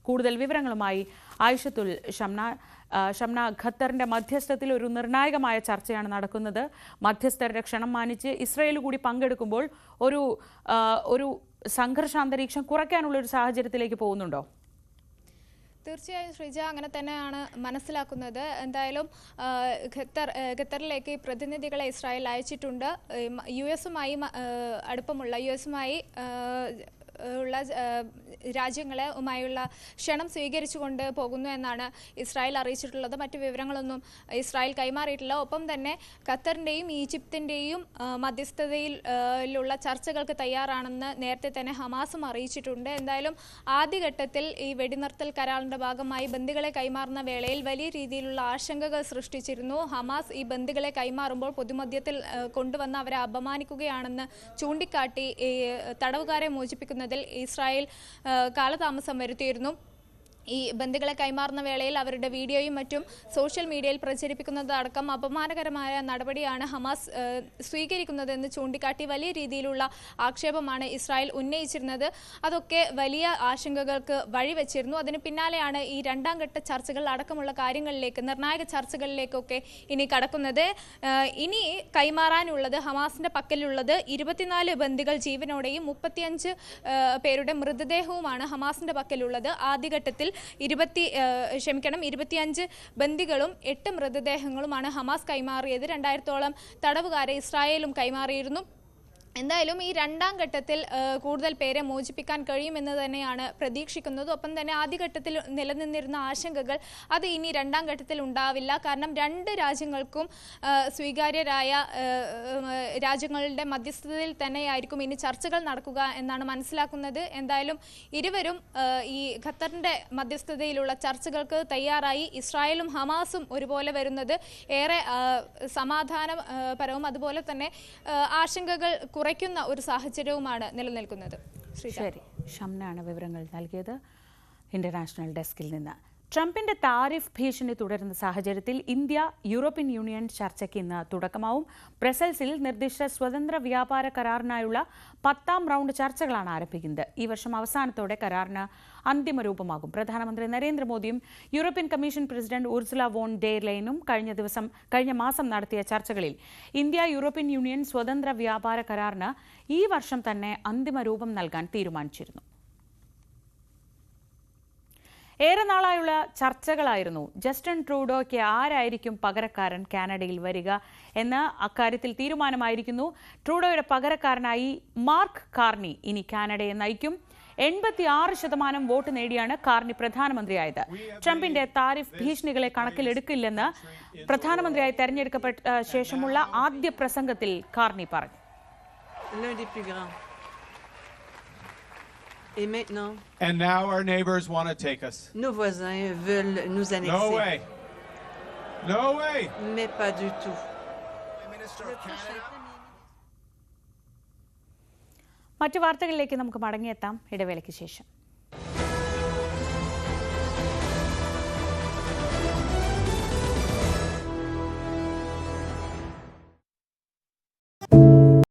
കൂടുതൽ വിവരങ്ങളുമായി ആയിഷത്തുൽ ഷംന. ഖത്തറിന്റെ മധ്യസ്ഥത്തിൽ ഒരു നിർണായകമായ ചർച്ചയാണ് നടക്കുന്നത്. മധ്യസ്ഥരുടെ ക്ഷണം മാനിച്ച് ഇസ്രായേൽ കൂടി പങ്കെടുക്കുമ്പോൾ ഒരു സംഘർഷാന്തരീക്ഷം കുറയ്ക്കാനുള്ള ഒരു സാഹചര്യത്തിലേക്ക് പോകുന്നുണ്ടോ? തീർച്ചയായും ശ്രീജ, അങ്ങനെ തന്നെയാണ് മനസ്സിലാക്കുന്നത്. എന്തായാലും ഖത്തറിലേക്ക് പ്രതിനിധികളെ ഇസ്രായേൽ അയച്ചിട്ടുണ്ട്. യുഎസുമായി ഉള്ള രാജ്യങ്ങളുമായുള്ള ക്ഷണം സ്വീകരിച്ചുകൊണ്ട് പോകുന്നു എന്നാണ് ഇസ്രായേൽ അറിയിച്ചിട്ടുള്ളത്. മറ്റു വിവരങ്ങളൊന്നും ഇസ്രായേൽ കൈമാറിയിട്ടില്ല. ഒപ്പം തന്നെ ഖത്തറിൻ്റെയും ഈജിപ്തിൻ്റെയും മധ്യസ്ഥതയിലുള്ള ചർച്ചകൾക്ക് തയ്യാറാണെന്ന് നേരത്തെ തന്നെ ഹമാസും അറിയിച്ചിട്ടുണ്ട്. എന്തായാലും ആദ്യഘട്ടത്തിൽ ഈ വെടിനിർത്തൽ കരാറിൻ്റെ ഭാഗമായി ബന്ദികളെ കൈമാറുന്ന വേളയിൽ വലിയ രീതിയിലുള്ള ആശങ്കകൾ സൃഷ്ടിച്ചിരുന്നു. ഹമാസ് ഈ ബന്ദികളെ കൈമാറുമ്പോൾ പൊതുമധ്യത്തിൽ കൊണ്ടുവന്ന് അവരെ അപമാനിക്കുകയാണെന്ന് ചൂണ്ടിക്കാട്ടി തടവുകാരെ മോചിപ്പിക്കുന്നതിൽ ഇസ്രായേൽ കാലതാമസം വരുത്തിയിരുന്നു. ഈ ബന്ദികളെ കൈമാറുന്ന വേളയിൽ അവരുടെ വീഡിയോയും മറ്റും സോഷ്യൽ മീഡിയയിൽ പ്രചരിപ്പിക്കുന്നതടക്കം അപമാനകരമായ നടപടിയാണ് ഹമാസ് സ്വീകരിക്കുന്നതെന്ന് ചൂണ്ടിക്കാട്ടി വലിയ രീതിയിലുള്ള ആക്ഷേപമാണ് ഇസ്രായേൽ ഉന്നയിച്ചിരുന്നത്. അതൊക്കെ വലിയ ആശങ്കകൾക്ക് വഴിവെച്ചിരുന്നു. അതിന് പിന്നാലെയാണ് ഈ 2ാം ഘട്ട ചർച്ചകൾ അടക്കമുള്ള കാര്യങ്ങളിലേക്ക്, നിർണായക ചർച്ചകളിലേക്കൊക്കെ ഇനി കടക്കുന്നത്. ഇനി കൈമാറാനുള്ളത്, ഹമാസിന്റെ പക്കലുള്ളത് 24 ബന്ദികൾ ജീവനോടെയും 35 പേരുടെ മൃതദേഹവുമാണ് ഹമാസിന്റെ പക്കലുള്ളത്. ആദ്യഘട്ടത്തിൽ 25 ബന്ദികളും 8 മൃതദേഹങ്ങളുമാണ് ഹമാസ് കൈമാറിയത്. 2000-ഓളം തടവുകാരെ ഇസ്രായേലും കൈമാറിയിരുന്നു. എന്തായാലും ഈ രണ്ടാം ഘട്ടത്തിൽ കൂടുതൽ പേരെ മോചിപ്പിക്കാൻ കഴിയുമെന്ന് തന്നെയാണ് പ്രതീക്ഷിക്കുന്നത്. ഒപ്പം തന്നെ ആദ്യഘട്ടത്തിൽ നിലനിന്നിരുന്ന ആശങ്കകൾ അത് ഇനി രണ്ടാം ഘട്ടത്തിൽ ഉണ്ടാവില്ല. കാരണം രണ്ട് രാജ്യങ്ങൾക്കും സ്വീകാര്യരായ രാജ്യങ്ങളുടെ മധ്യസ്ഥതയിൽ തന്നെയായിരിക്കും ഇനി ചർച്ചകൾ നടക്കുക എന്നാണ് മനസ്സിലാക്കുന്നത്. എന്തായാലും ഇരുവരും ഈ ഖത്തറിന്റെ മധ്യസ്ഥതയിലുള്ള ചർച്ചകൾക്ക് തയ്യാറായി. ഇസ്രായേലും ഹമാസും ഒരുപോലെ വരുന്നത് ഏറെ സമാധാനപരവും അതുപോലെ തന്നെ ആശങ്കകൾ കുറയ്ക്കുന്ന ഒരു സാഹചര്യവുമാണ് നിലനിൽക്കുന്നത്. ശരി, ഷംനാണ് വിവരങ്ങൾ നൽകിയത് ഇന്റർനാഷണൽ ഡെസ്കിൽ നിന്ന്. ട്രംപിന്റെ താരിഫ് ഭീഷണി തുടരുന്ന സാഹചര്യത്തിൽ ഇന്ത്യ യൂറോപ്യൻ യൂണിയൻ ചർച്ചയ്ക്ക് ഇന്ന് തുടക്കമാവും. ബ്രസൽസിൽ നിർദ്ദിഷ്ട സ്വതന്ത്ര വ്യാപാര കരാറിനായുള്ള 10ാം റൗണ്ട് ചർച്ചകളാണ് ആരംഭിക്കുന്നത്. ഈ വർഷം അവസാനത്തോടെ കരാറിന് അന്തിമ രൂപമാകും. പ്രധാനമന്ത്രി നരേന്ദ്രമോദിയും European commission president Ursula von der ലെയനും കഴിഞ്ഞ മാസം നടത്തിയ ചർച്ചകളിൽ ഇന്ത്യ യൂറോപ്യൻ യൂണിയൻ സ്വതന്ത്ര വ്യാപാര കരാറിന് ഈ വർഷം തന്നെ അന്തിമ രൂപം നൽകാൻ തീരുമാനിച്ചിരുന്നു. ഏറെ നാളായുള്ള ചർച്ചകളായിരുന്നു ജസ്റ്റിൻ ട്രൂഡോയ്ക്ക് ആരായിരിക്കും പകരക്കാരൻ കാനഡയിൽ വരിക എന്ന്. അക്കാര്യത്തിൽ തീരുമാനമായിരിക്കുന്നു. ട്രൂഡോയുടെ പകരക്കാരനായി മാർക്ക് കാർണി ഇനി കാനഡയെ നയിക്കും. 86% വോട്ട് നേടിയാണ് കാർണി പ്രധാനമന്ത്രിയായത്. ട്രംപിന്റെ താരിഫ് ഭീഷണികളെ കണക്കിലെടുക്കില്ലെന്ന് പ്രധാനമന്ത്രിയായി തെരഞ്ഞെടുക്കപ്പെട്ട ശേഷമുള്ള ആദ്യ പ്രസംഗത്തിൽ കാർണി പറഞ്ഞു. And now our neighbors want to take us. Nos voisins veulent nous annexer. No way. No way. Mais pas du tout. മറ്റു വാർത്തകളിലേക്ക് നമുക്ക് മടങ്ങിയെത്താം ഇടവേളയ്ക്ക് ശേഷം.